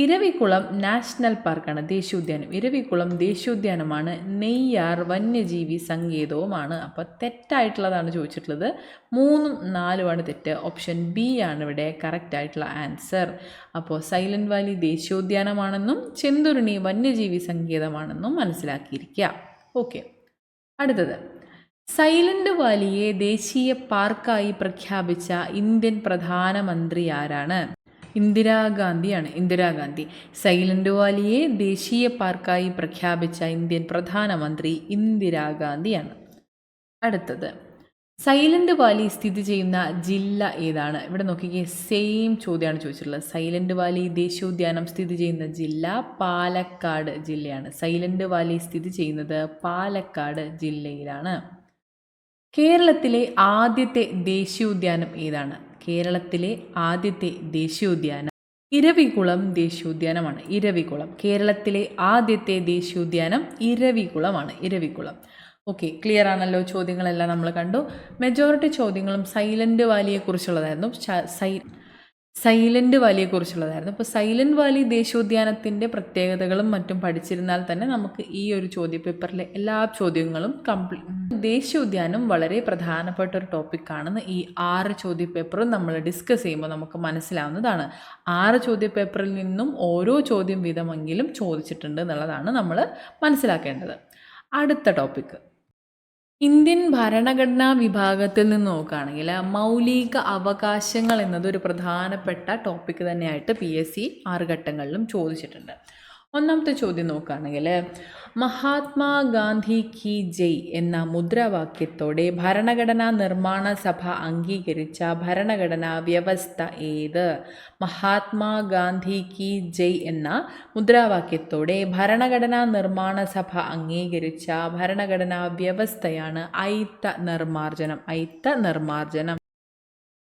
ഇരവികുളം നാഷണൽ പാർക്കാണ് ദേശീയോദ്യാനം. ഇരവികുളം ദേശീയോദ്യാനമാണ്. നെയ്യാർ വന്യജീവി സങ്കേതവുമാണ്. അപ്പോൾ തെറ്റായിട്ടുള്ളതാണ് ചോദിച്ചിട്ടുള്ളത്. 3ഉം 4ഉമാണ് തെറ്റ്. ഓപ്ഷൻ ബി ആണ് ഇവിടെ കറക്റ്റ് ആയിട്ടുള്ള ആൻസർ. അപ്പോൾ സൈലന്റ് വാലി ദേശീയോദ്യാനമാണെന്നും ചെന്തുരുണി വന്യജീവി സങ്കേതമാണെന്നും മനസ്സിലാക്കിയിരിക്കുക. ഓക്കെ. അടുത്തത്, സൈലന്റ് വാലിയെ ദേശീയ പാർക്കായി പ്രഖ്യാപിച്ച ഇന്ത്യൻ പ്രധാനമന്ത്രി ആരാണ്? ഇന്ദിരാഗാന്ധി. സൈലന്റ് വാലിയെ ദേശീയ പാർക്കായി പ്രഖ്യാപിച്ച ഇന്ത്യൻ പ്രധാനമന്ത്രി ഇന്ദിരാഗാന്ധിയാണ്. അടുത്തത്, സൈലന്റ് വാലി സ്ഥിതി ചെയ്യുന്ന ജില്ല ഏതാണ്? ഇവിടെ നോക്കിക്കേ, സെയിം ചോദ്യമാണ് ചോദിച്ചിട്ടുള്ളത്. സൈലന്റ് വാലി ദേശീയോദ്യാനം സ്ഥിതി ചെയ്യുന്ന ജില്ല പാലക്കാട് ജില്ലയാണ്. സൈലന്റ് വാലി സ്ഥിതി ചെയ്യുന്നത് പാലക്കാട് ജില്ലയിലാണ്. കേരളത്തിലെ ആദ്യത്തെ ദേശീയോദ്യാനം ഏതാണ്? കേരളത്തിലെ ആദ്യത്തെ ദേശീയോദ്യാനം ഇരവികുളം ദേശീയോദ്യാനമാണ്. കേരളത്തിലെ ആദ്യത്തെ ദേശീയോദ്യാനം ഇരവികുളം. ഓക്കെ, ക്ലിയർ ആണല്ലോ? ചോദ്യങ്ങളെല്ലാം നമ്മൾ കണ്ടു. മെജോറിറ്റി ചോദ്യങ്ങളും സൈലന്റ് വാലിയെക്കുറിച്ചുള്ളതായിരുന്നു. അപ്പോൾ സൈലന്റ് വാലി ദേശീയോദ്യാനത്തിൻ്റെ പ്രത്യേകതകളും മറ്റും പഠിച്ചിരുന്നാൽ തന്നെ നമുക്ക് ഈ ഒരു ചോദ്യപേപ്പറിലെ എല്ലാ ചോദ്യങ്ങളും ദേശീയോദ്യാനം വളരെ പ്രധാനപ്പെട്ട ഒരു ടോപ്പിക്കാണെന്ന് ഈ 6 ചോദ്യപേപ്പറും നമ്മൾ ഡിസ്കസ് ചെയ്യുമ്പോൾ നമുക്ക് മനസ്സിലാവുന്നതാണ്. 6 ചോദ്യപേപ്പറിൽ നിന്നും ഓരോ ചോദ്യം വീതമെങ്കിലും ചോദിച്ചിട്ടുണ്ട് എന്നുള്ളതാണ് നമ്മൾ മനസ്സിലാക്കേണ്ടത്. അടുത്ത ടോപ്പിക്ക്, ഇന്ത്യൻ ഭരണഘടനാ വിഭാഗത്തിൽ നിന്ന് നോക്കുകയാണെങ്കിൽ മൗലിക അവകാശങ്ങൾ എന്നതൊരു പ്രധാനപ്പെട്ട ടോപ്പിക്ക് തന്നെയായിട്ട് PSC 6 ഘട്ടങ്ങളിലും ചോദിച്ചിട്ടുണ്ട്. ഒന്നാമത്തെ ചോദ്യം നോക്കുകയാണെങ്കിൽ, മഹാത്മാഗാന്ധി കി ജയ് എന്ന മുദ്രാവാക്യത്തോടെ ഭരണഘടനാ നിർമ്മാണ സഭ അംഗീകരിച്ച ഭരണഘടനാ വ്യവസ്ഥ ഏത്? മഹാത്മാഗാന്ധി കി ജയ് എന്ന മുദ്രാവാക്യത്തോടെ ഭരണഘടനാ നിർമ്മാണ സഭ അംഗീകരിച്ച ഭരണഘടനാ വ്യവസ്ഥയാണ് അയിത്ത നിർമ്മാർജ്ജനം.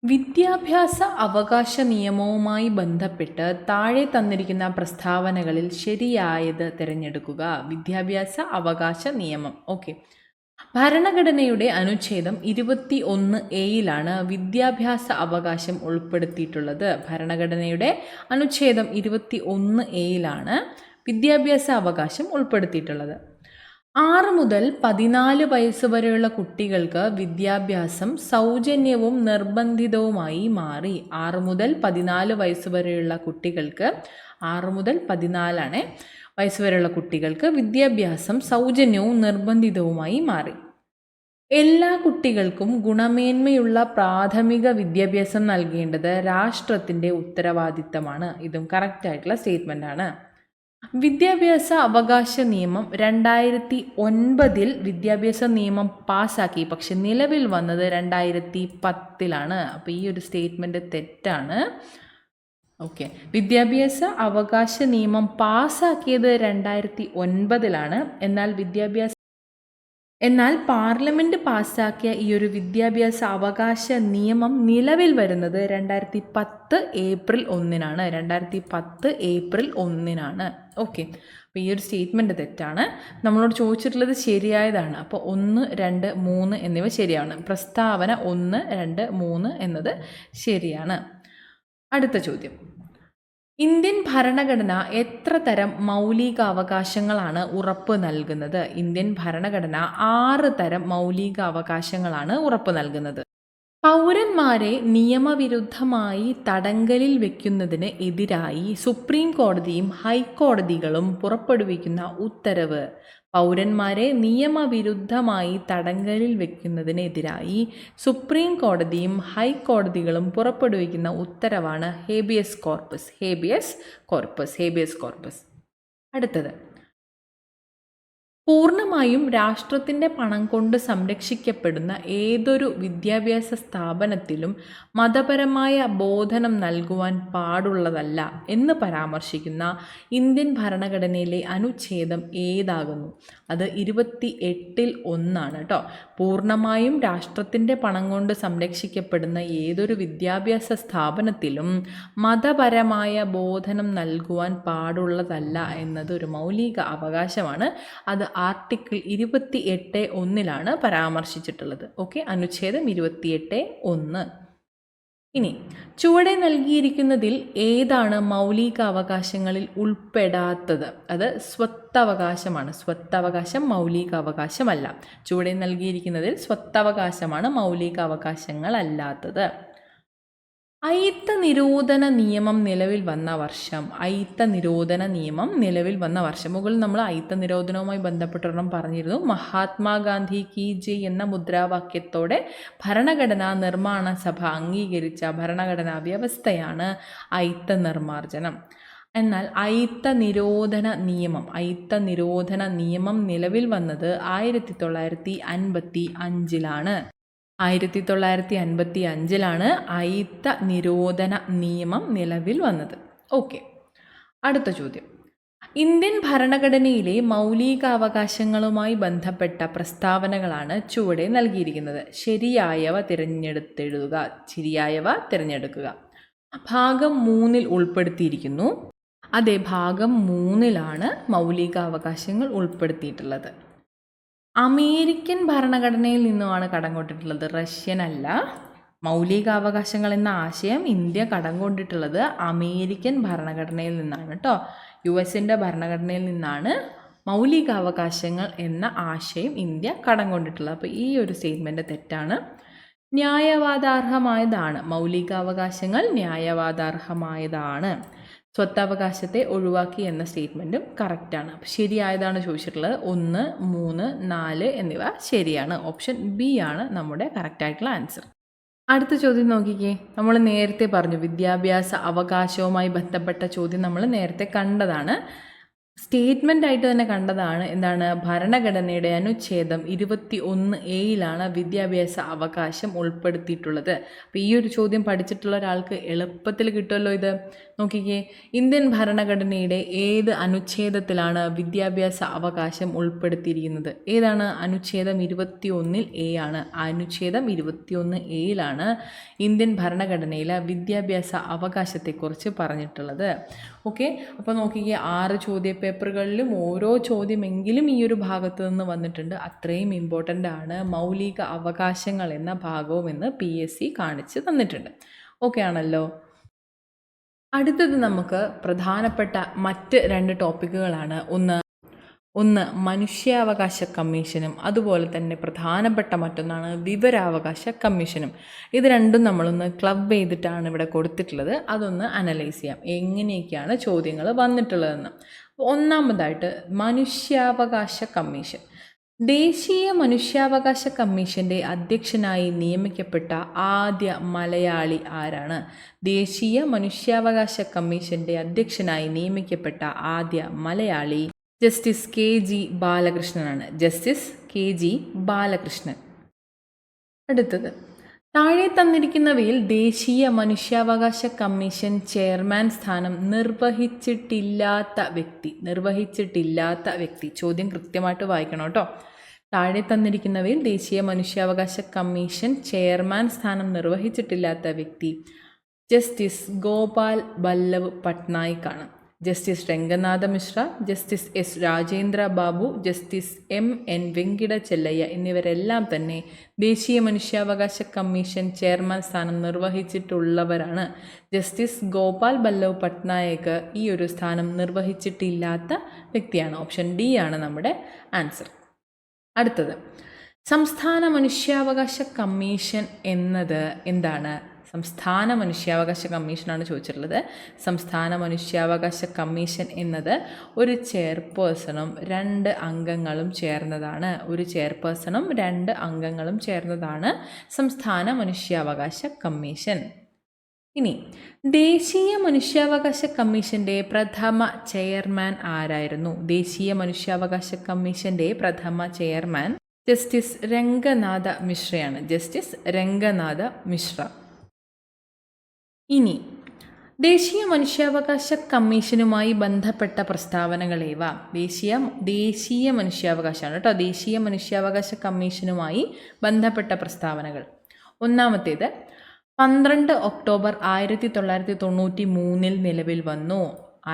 വിദ്യാഭ്യാസ അവകാശ നിയമവുമായി ബന്ധപ്പെട്ട് താഴെ തന്നിരിക്കുന്ന പ്രസ്താവനകളിൽ ശരിയായത് തിരഞ്ഞെടുക്കുക. വിദ്യാഭ്യാസ അവകാശ നിയമം. ഓക്കെ, ഭരണഘടനയുടെ അനുച്ഛേദം 21A വിദ്യാഭ്യാസ അവകാശം ഉൾപ്പെടുത്തിയിട്ടുള്ളത്. ഭരണഘടനയുടെ അനുച്ഛേദം 21A വിദ്യാഭ്യാസ അവകാശം ഉൾപ്പെടുത്തിയിട്ടുള്ളത്. 6 മുതൽ 14 വയസ്സ് വരെയുള്ള കുട്ടികൾക്ക് വിദ്യാഭ്യാസം സൗജന്യവും നിർബന്ധിതവുമായി മാറി. 6 മുതൽ 14 വയസ്സ് വരെയുള്ള കുട്ടികൾക്ക് 6 മുതൽ 14 വയസ്സ് വരെയുള്ള കുട്ടികൾക്ക് വിദ്യാഭ്യാസം സൗജന്യവും നിർബന്ധിതവുമായി മാറി. എല്ലാ കുട്ടികൾക്കും ഗുണമേന്മയുള്ള പ്രാഥമിക വിദ്യാഭ്യാസം നൽകേണ്ടത് രാഷ്ട്രത്തിൻ്റെ ഉത്തരവാദിത്തമാണ്. ഇതും കറക്റ്റായിട്ടുള്ള സ്റ്റേറ്റ്മെൻ്റ് ആണ്. വിദ്യാഭ്യാസ അവകാശ നിയമം 2009 വിദ്യാഭ്യാസ നിയമം പാസ്സാക്കി. പക്ഷെ നിലവിൽ വന്നത് 2010. അപ്പോൾ ഈ ഒരു സ്റ്റേറ്റ്മെൻറ്റ് തെറ്റാണ്. ഓക്കെ, വിദ്യാഭ്യാസ അവകാശ നിയമം പാസ്സാക്കിയത് 2009. എന്നാൽ പാർലമെൻറ്റ് പാസ്സാക്കിയ ഈ ഒരു വിദ്യാഭ്യാസ അവകാശ നിയമം നിലവിൽ വരുന്നത് 2010 ഏപ്രിൽ 1. 2010 ഏപ്രിൽ 1. ഓക്കെ, അപ്പോൾ ഈ ഒരു സ്റ്റേറ്റ്മെൻറ്റ് തെറ്റാണ്. നമ്മളോട് ചോദിച്ചിട്ടുള്ളത് ശരിയായതാണ്. അപ്പോൾ 1, 2, 3 എന്നിവ ശരിയാണ്. പ്രസ്താവന 1, 2, 3 എന്നത് ശരിയാണ്. അടുത്ത ചോദ്യം, ഇന്ത്യൻ ഭരണഘടന എത്ര തരം മൗലികാവകാശങ്ങളാണ് ഉറപ്പ് നൽകുന്നത്? ഇന്ത്യൻ ഭരണഘടന 6 തരം മൗലികാവകാശങ്ങളാണ് ഉറപ്പ് നൽകുന്നത്. പൗരന്മാരെ നിയമവിരുദ്ധമായി തടങ്കലിൽ വയ്ക്കുന്നതിന് എതിരായി സുപ്രീം കോടതിയും ഹൈക്കോടതികളും പുറപ്പെടുവിക്കുന്ന ഉത്തരവ്. പൗരന്മാരെ നിയമവിരുദ്ധമായി തടങ്കലിൽ വയ്ക്കുന്നതിനെതിരായി സുപ്രീം കോടതിയും ഹൈക്കോടതികളും പുറപ്പെടുവിക്കുന്ന ഉത്തരവാണ് ഹേബിയസ് കോർപ്പസ്. Habeas corpus. അടുത്തത്, പൂർണ്ണമായും രാഷ്ട്രത്തിൻ്റെ പണം കൊണ്ട് സംരക്ഷിക്കപ്പെടുന്ന ഏതൊരു വിദ്യാഭ്യാസ സ്ഥാപനത്തിലും മതപരമായ ബോധനം നൽകുവാൻ പാടുള്ളതല്ല എന്ന് പരാമർശിക്കുന്ന ഇന്ത്യൻ ഭരണഘടനയിലെ അനുച്ഛേദം ഏതാകുന്നു? അത് 28-ൽ 1 കേട്ടോ. പൂർണ്ണമായും രാഷ്ട്രത്തിൻ്റെ പണം കൊണ്ട് സംരക്ഷിക്കപ്പെടുന്ന ഏതൊരു വിദ്യാഭ്യാസ സ്ഥാപനത്തിലും മതപരമായ ബോധനം നൽകുവാൻ പാടുള്ളതല്ല എന്നത് ഒരു മൗലിക അവകാശമാണ്. അത് ആർട്ടിക്കിൾ 28(1) പരാമർശിച്ചിട്ടുള്ളത്. ഓക്കെ, അനുച്ഛേദം 28(1). ഇനി ചുവടെ നൽകിയിരിക്കുന്നതിൽ ഏതാണ് മൗലിക അവകാശങ്ങളിൽ ഉൾപ്പെടാത്തത്? അത് സ്വത്തവകാശമാണ്. സ്വത്തവകാശം മൗലിക അവകാശമല്ല. ചുവടെ നൽകിയിരിക്കുന്നതിൽ സ്വത്തവകാശമാണ് മൗലിക അവകാശങ്ങളല്ലാത്തത്. അയിത്ത നിരോധന നിയമം നിലവിൽ വന്ന വർഷം. മുകളിൽ നമ്മൾ അയിത്ത നിരോധനവുമായി ബന്ധപ്പെട്ടൊരെണ്ണം പറഞ്ഞിരുന്നു. മഹാത്മാഗാന്ധി കി ജയ് എന്ന മുദ്രാവാക്യത്തോടെ ഭരണഘടനാ നിർമ്മാണ സഭ അംഗീകരിച്ച ഭരണഘടനാ വ്യവസ്ഥയാണ് അയിത്ത നിർമ്മാർജ്ജനം. എന്നാൽ അയിത്ത നിരോധന നിയമം നിലവിൽ വന്നത് 1955. 1955 അയിത്ത നിരോധന നിയമം നിലവിൽ വന്നത്. ഓക്കെ, അടുത്ത ചോദ്യം, ഇന്ത്യൻ ഭരണഘടനയിലെ മൗലികാവകാശങ്ങളുമായി ബന്ധപ്പെട്ട പ്രസ്താവനകളാണ് ചുവടെ നൽകിയിരിക്കുന്നത്. ശരിയായവ തിരഞ്ഞെടുക്കുക. ഭാഗം 3 ഉൾപ്പെടുത്തിയിരിക്കുന്നു. അതെ, ഭാഗം 3 മൗലികാവകാശങ്ങൾ ഉൾപ്പെടുത്തിയിട്ടുള്ളത്. അമേരിക്കൻ ഭരണഘടനയിൽ നിന്നുമാണ് കടം കൊണ്ടിട്ടുള്ളത്, റഷ്യൻ അല്ല. മൗലികാവകാശങ്ങൾ എന്ന ആശയം ഇന്ത്യ കടം കൊണ്ടിട്ടുള്ളത് അമേരിക്കൻ ഭരണഘടനയിൽ നിന്നാണ് കേട്ടോ. US-ൻ്റെ ഭരണഘടനയിൽ നിന്നാണ് മൗലികാവകാശങ്ങൾ എന്ന ആശയം ഇന്ത്യ കടം കൊണ്ടിട്ടുള്ളത്. അപ്പോൾ ഈ ഒരു സ്റ്റേറ്റ്മെൻറ്റ് തെറ്റാണ്. ന്യായവാദാർഹമായതാണ്. മൗലികാവകാശങ്ങൾ ന്യായവാദാർഹമായതാണ്. സ്വത്തവകാശത്തെ ഒഴിവാക്കി എന്ന സ്റ്റേറ്റ്മെൻറ്റും കറക്റ്റാണ്. അപ്പോൾ ശരിയായതാണ് ചോദിച്ചിട്ടുള്ളത്. 1, 3, 4 എന്നിവ ശരിയാണ്. ഓപ്ഷൻ ബി ആണ് നമ്മുടെ കറക്റ്റായിട്ടുള്ള ആൻസർ. അടുത്ത ചോദ്യം നോക്കിക്കേ. നമ്മൾ നേരത്തെ പറഞ്ഞു വിദ്യാഭ്യാസ അവകാശവുമായി ബന്ധപ്പെട്ട ചോദ്യം നമ്മൾ നേരത്തെ കണ്ടതാണ്. സ്റ്റേറ്റ്മെൻ്റ് ആയിട്ട് തന്നെ കണ്ടതാണ്. എന്താണ്? ഭരണഘടനയുടെ അനുച്ഛേദം 21(a) വിദ്യാഭ്യാസ അവകാശം ഉൾപ്പെടുത്തിയിട്ടുള്ളത്. അപ്പോൾ ഈ ഒരു ചോദ്യം പഠിച്ചിട്ടുള്ള ഒരാൾക്ക് എളുപ്പത്തിൽ കിട്ടുമല്ലോ ഇത്. നോക്കിക്കേ, ഇന്ത്യൻ ഭരണഘടനയുടെ ഏത് അനുച്ഛേദത്തിലാണ് വിദ്യാഭ്യാസ അവകാശം ഉൾപ്പെടുത്തിയിരിക്കുന്നത്? ഏതാണ്? അനുച്ഛേദം 21(a) അനുച്ഛേദം 21(a) ഇന്ത്യൻ ഭരണഘടനയിലെ വിദ്യാഭ്യാസ അവകാശത്തെക്കുറിച്ച് പറഞ്ഞിട്ടുള്ളത്. ഓക്കെ, അപ്പോൾ നോക്കിക്കേ, 6 ചോദ്യപേപ്പറുകളിലും ഓരോ ചോദ്യമെങ്കിലും ഈ ഒരു ഭാഗത്ത് നിന്ന് വന്നിട്ടുണ്ട്. അത്രയും ഇമ്പോർട്ടൻ്റ് ആണ് മൗലിക അവകാശങ്ങൾ എന്ന ഭാഗവും എന്ന് PSC കാണിച്ച് തന്നിട്ടുണ്ട്. ഓക്കെ ആണല്ലോ. അടുത്തത് നമുക്ക് പ്രധാനപ്പെട്ട മറ്റ് 2 ടോപ്പിക്കുകളാണ്. ഒന്ന് ഒന്ന് മനുഷ്യാവകാശ കമ്മീഷനും അതുപോലെ തന്നെ പ്രധാനപ്പെട്ട മറ്റൊന്നാണ് വിവരാവകാശ കമ്മീഷനും. ഇത് രണ്ടും നമ്മളൊന്ന് ക്ലബ് ചെയ്തിട്ടാണ് ഇവിടെ കൊടുത്തിട്ടുള്ളത്. അതൊന്ന് അനലൈസ് ചെയ്യാം, എങ്ങനെയൊക്കെയാണ് ചോദ്യങ്ങൾ വന്നിട്ടുള്ളതെന്ന്. ഒന്നാമതായിട്ട് മനുഷ്യാവകാശ കമ്മീഷൻ. ദേശീയ മനുഷ്യാവകാശ കമ്മീഷൻ്റെ അധ്യക്ഷനായി നിയമിക്കപ്പെട്ട ആദ്യ മലയാളി ആരാണ്? ദേശീയ മനുഷ്യാവകാശ കമ്മീഷൻ്റെ അധ്യക്ഷനായി നിയമിക്കപ്പെട്ട ആദ്യ മലയാളി ജസ്റ്റിസ് കെ ജി ബാലകൃഷ്ണനാണ്. Justice K G Balakrishnan. അടുത്തത്, താഴെ തന്നിരിക്കുന്നവയിൽ ദേശീയ മനുഷ്യാവകാശ കമ്മീഷൻ ചെയർമാൻ സ്ഥാനം നിർവഹിച്ചിട്ടില്ലാത്ത വ്യക്തി. ചോദ്യം കൃത്യമായിട്ട് വായിക്കണം കേട്ടോ. താഴെ തന്നിരിക്കുന്നവയിൽ ദേശീയ മനുഷ്യാവകാശ കമ്മീഷൻ ചെയർമാൻ സ്ഥാനം നിർവഹിച്ചിട്ടില്ലാത്ത വ്യക്തി ജസ്റ്റിസ് ഗോപാൽ ബല്ലവ് പട്നായിക് ആണ്. Justice Ranganatha Mishra, justice S Rajendra Babu, justice N Venkata Chelliah എന്നിവരെല്ലാം തന്നെ ദേശീയ മനുഷ്യാവകാശ കമ്മീഷൻ ചെയർമാൻ സ്ഥാനം നിർവഹിച്ചിട്ടുള്ളവരാണ്. ജസ്റ്റിസ് ഗോപാൽ ബല്ലവ് പട്നായിക് ഈ ഒരു സ്ഥാനം നിർവഹിച്ചിട്ടില്ലാത്ത വ്യക്തിയാണ്. ഓപ്ഷൻ ഡി ആണ് നമ്മുടെ ആൻസർ. അടുത്തത്, സംസ്ഥാന മനുഷ്യാവകാശ കമ്മീഷൻ എന്നത് എന്താണ്? സംസ്ഥാന മനുഷ്യാവകാശ കമ്മീഷനാണ് ചോദിച്ചിട്ടുള്ളത്. സംസ്ഥാന മനുഷ്യാവകാശ കമ്മീഷൻ എന്നത് ഒരു ചെയർപേഴ്സണും 2 അംഗങ്ങളും ചേർന്നതാണ് സംസ്ഥാന മനുഷ്യാവകാശ കമ്മീഷൻ. ഇനി ദേശീയ മനുഷ്യാവകാശ കമ്മീഷൻ്റെ പ്രഥമ ചെയർമാൻ ആരായിരുന്നു? ദേശീയ മനുഷ്യാവകാശ കമ്മീഷൻ്റെ പ്രഥമ ചെയർമാൻ ജസ്റ്റിസ് രംഗനാഥ മിശ്രയാണ്. ജസ്റ്റിസ് രംഗനാഥ മിശ്ര. ഇനി ദേശീയ മനുഷ്യാവകാശ കമ്മീഷനുമായി ബന്ധപ്പെട്ട പ്രസ്താവനകളേവ? ദേശീയ മനുഷ്യാവകാശമാണ് കേട്ടോ. ദേശീയ മനുഷ്യാവകാശ കമ്മീഷനുമായി ബന്ധപ്പെട്ട പ്രസ്താവനകൾ. ഒന്നാമത്തേത്, 12 ഒക്ടോബർ 1993 നിലവിൽ വന്നു.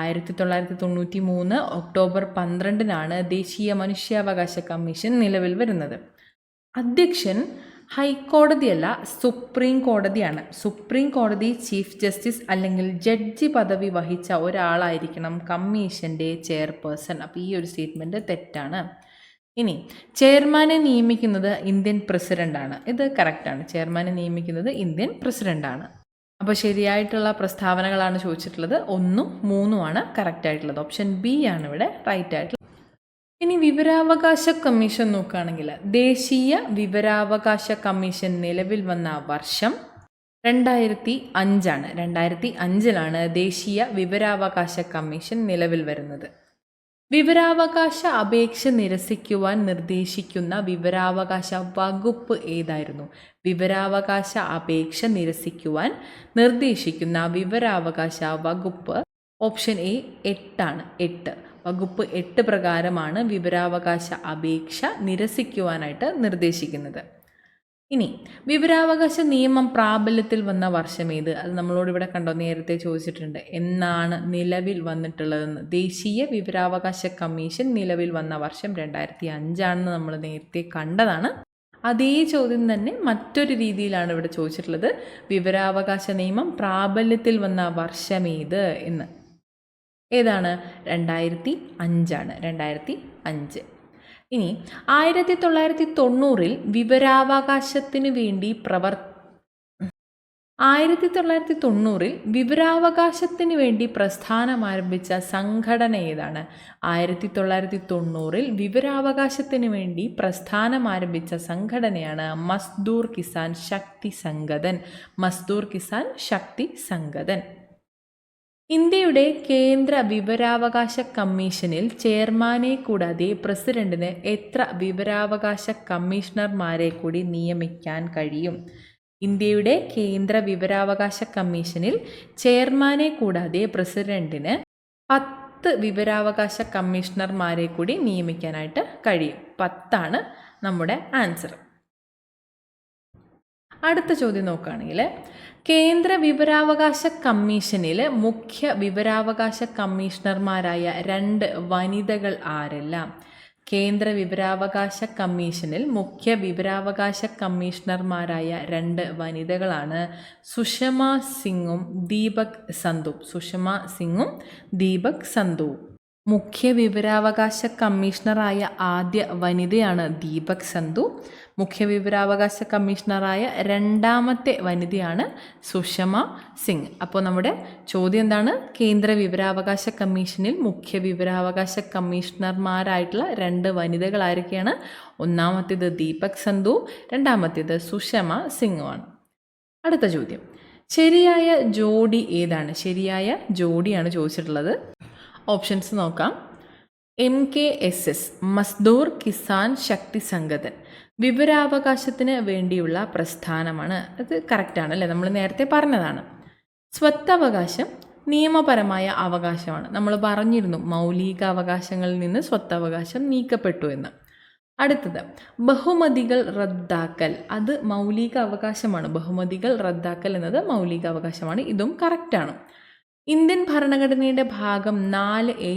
1993 ഒക്ടോബർ 12 ദേശീയ മനുഷ്യാവകാശ കമ്മീഷൻ നിലവിൽ വരുന്നത്. അധ്യക്ഷൻ ഹൈക്കോടതിയല്ല, സുപ്രീം കോടതിയാണ്. സുപ്രീം കോടതി ചീഫ് ജസ്റ്റിസ് അല്ലെങ്കിൽ ജഡ്ജി പദവി വഹിച്ച ഒരാളായിരിക്കണം കമ്മീഷൻ്റെ ചെയർപേഴ്സൺ. അപ്പോൾ ഈ ഒരു സ്റ്റേറ്റ്മെൻറ്റ് തെറ്റാണ്. ഇനി ചെയർമാനെ നിയമിക്കുന്നത് ഇന്ത്യൻ പ്രസിഡൻ്റാണ്. ഇത് കറക്റ്റാണ്. ചെയർമാനെ നിയമിക്കുന്നത് ഇന്ത്യൻ പ്രസിഡൻ്റാണ്. അപ്പോൾ ശരിയായിട്ടുള്ള പ്രസ്താവനകളാണ് ചോദിച്ചിട്ടുള്ളത്. 1, 3 കറക്റ്റായിട്ടുള്ളത്. ഓപ്ഷൻ ബി ആണ് ഇവിടെ റൈറ്റ് ആയിട്ടുള്ളത്. ഇനി വിവരാവകാശ കമ്മീഷൻ നോക്കുകയാണെങ്കിൽ ദേശീയ വിവരാവകാശ കമ്മീഷൻ നിലവിൽ വന്ന വർഷം 2005 2005 ദേശീയ വിവരാവകാശ കമ്മീഷൻ നിലവിൽ വരുന്നത്. വിവരാവകാശ അപേക്ഷ നിരസിക്കുവാൻ നിർദ്ദേശിക്കുന്ന വിവരാവകാശ വകുപ്പ് ഏതായിരുന്നു? വിവരാവകാശ അപേക്ഷ നിരസിക്കുവാൻ നിർദ്ദേശിക്കുന്ന വിവരാവകാശ വകുപ്പ് ഓപ്ഷൻ എ 8. വകുപ്പ് 8 പ്രകാരമാണ് വിവരാവകാശ അപേക്ഷ നിരസിക്കുവാനായിട്ട് നിർദ്ദേശിക്കുന്നത്. ഇനി വിവരാവകാശ നിയമം പ്രാബല്യത്തിൽ വന്ന വർഷമേത്? അത് നമ്മളോട് ഇവിടെ കണ്ടോ, നേരത്തെ ചോദിച്ചിട്ടുണ്ട്. എന്നാണ് നിലവിൽ വന്നിട്ടുള്ളതെന്ന്. ദേശീയ വിവരാവകാശ കമ്മീഷൻ നിലവിൽ വന്ന വർഷം 2005 നമ്മൾ നേരത്തെ കണ്ടതാണ്. അതേ ചോദ്യം തന്നെ മറ്റൊരു രീതിയിലാണ് ഇവിടെ ചോദിച്ചിട്ടുള്ളത്. വിവരാവകാശ നിയമം പ്രാബല്യത്തിൽ വന്ന വർഷമേത് എന്ന്. ഏതാണ്? 2005 2005. ഇനി 1990 വിവരാവകാശത്തിന് വേണ്ടി 1990 വിവരാവകാശത്തിന് വേണ്ടി പ്രസ്ഥാനം ആരംഭിച്ച സംഘടന ഏതാണ്? 1990 വിവരാവകാശത്തിന് വേണ്ടി പ്രസ്ഥാനം ആരംഭിച്ച സംഘടനയാണ് മസ്ദൂർ കിസാൻ ശക്തി സംഗതൻ. ഇന്ത്യയുടെ കേന്ദ്ര വിവരാവകാശ കമ്മീഷനിൽ ചെയർമാനെ കൂടാതെ പ്രസിഡന്റിന് എത്ര വിവരാവകാശ കമ്മീഷണർമാരെ കൂടി നിയമിക്കാൻ കഴിയും? ഇന്ത്യയുടെ കേന്ദ്ര വിവരാവകാശ കമ്മീഷനിൽ ചെയർമാനെ കൂടാതെ പ്രസിഡന്റിന് 10 വിവരാവകാശ കമ്മീഷണർമാരെ കൂടി നിയമിക്കാനായിട്ട് കഴിയും. 10 നമ്മുടെ ആൻസർ. അടുത്ത ചോദ്യം നോക്കുകയാണെങ്കിൽ കേന്ദ്ര വിവരാവകാശ കമ്മീഷനിൽ മുഖ്യ വിവരാവകാശ കമ്മീഷണർമാരായ 2 വനിതകൾ ആരെല്ലാം? കേന്ദ്ര വിവരാവകാശ കമ്മീഷനിൽ മുഖ്യ വിവരാവകാശ കമ്മീഷണർമാരായ 2 വനിതകളാണ് സുഷമ സിംഗും ദീപക് സന്ധുവും. മുഖ്യ വിവരാവകാശ കമ്മീഷണറായ ആദ്യ വനിതയാണ് ദീപക് സന്ധു. മുഖ്യ വിവരാവകാശ കമ്മീഷണറായ രണ്ടാമത്തെ വനിതയാണ് സുഷമ സിംഗ്. അപ്പോൾ നമ്മുടെ ചോദ്യം എന്താണ്? കേന്ദ്ര വിവരാവകാശ കമ്മീഷനിൽ മുഖ്യ വിവരാവകാശ കമ്മീഷണർമാരായിട്ടുള്ള 2 വനിതകൾ ആരൊക്കെയാണ്? ഒന്നാമത്തേത് ദീപക് സന്ധു, രണ്ടാമത്തേത് സുഷമ സിംഗുമാണ്. അടുത്ത ചോദ്യം, ശരിയായ ജോഡി ഏതാണ്? ശരിയായ ജോഡിയാണ് ചോദിച്ചിട്ടുള്ളത്. ഓപ്ഷൻസ് നോക്കാം. MKSS മസ്ദൂർ കിസാൻ ശക്തി സംഗതൻ വിവരാവകാശത്തിന് വേണ്ടിയുള്ള പ്രസ്ഥാനമാണ്. അത് കറക്റ്റാണ് അല്ലേ? നമ്മൾ നേരത്തെ പറഞ്ഞതാണ്. സ്വത്തവകാശം നിയമപരമായ അവകാശമാണ്. നമ്മൾ പറഞ്ഞിരുന്നു മൗലിക അവകാശങ്ങളിൽ നിന്ന് സ്വത്തവകാശം നീക്കപ്പെട്ടു എന്ന്. അടുത്തത് ബഹുമതികൾ റദ്ദാക്കൽ, അത് മൗലിക അവകാശമാണ്. ബഹുമതികൾ റദ്ദാക്കൽ എന്നത് മൗലിക അവകാശമാണ്. ഇതും കറക്റ്റാണ്. ഇന്ത്യൻ ഭരണഘടനയുടെ ഭാഗം 4A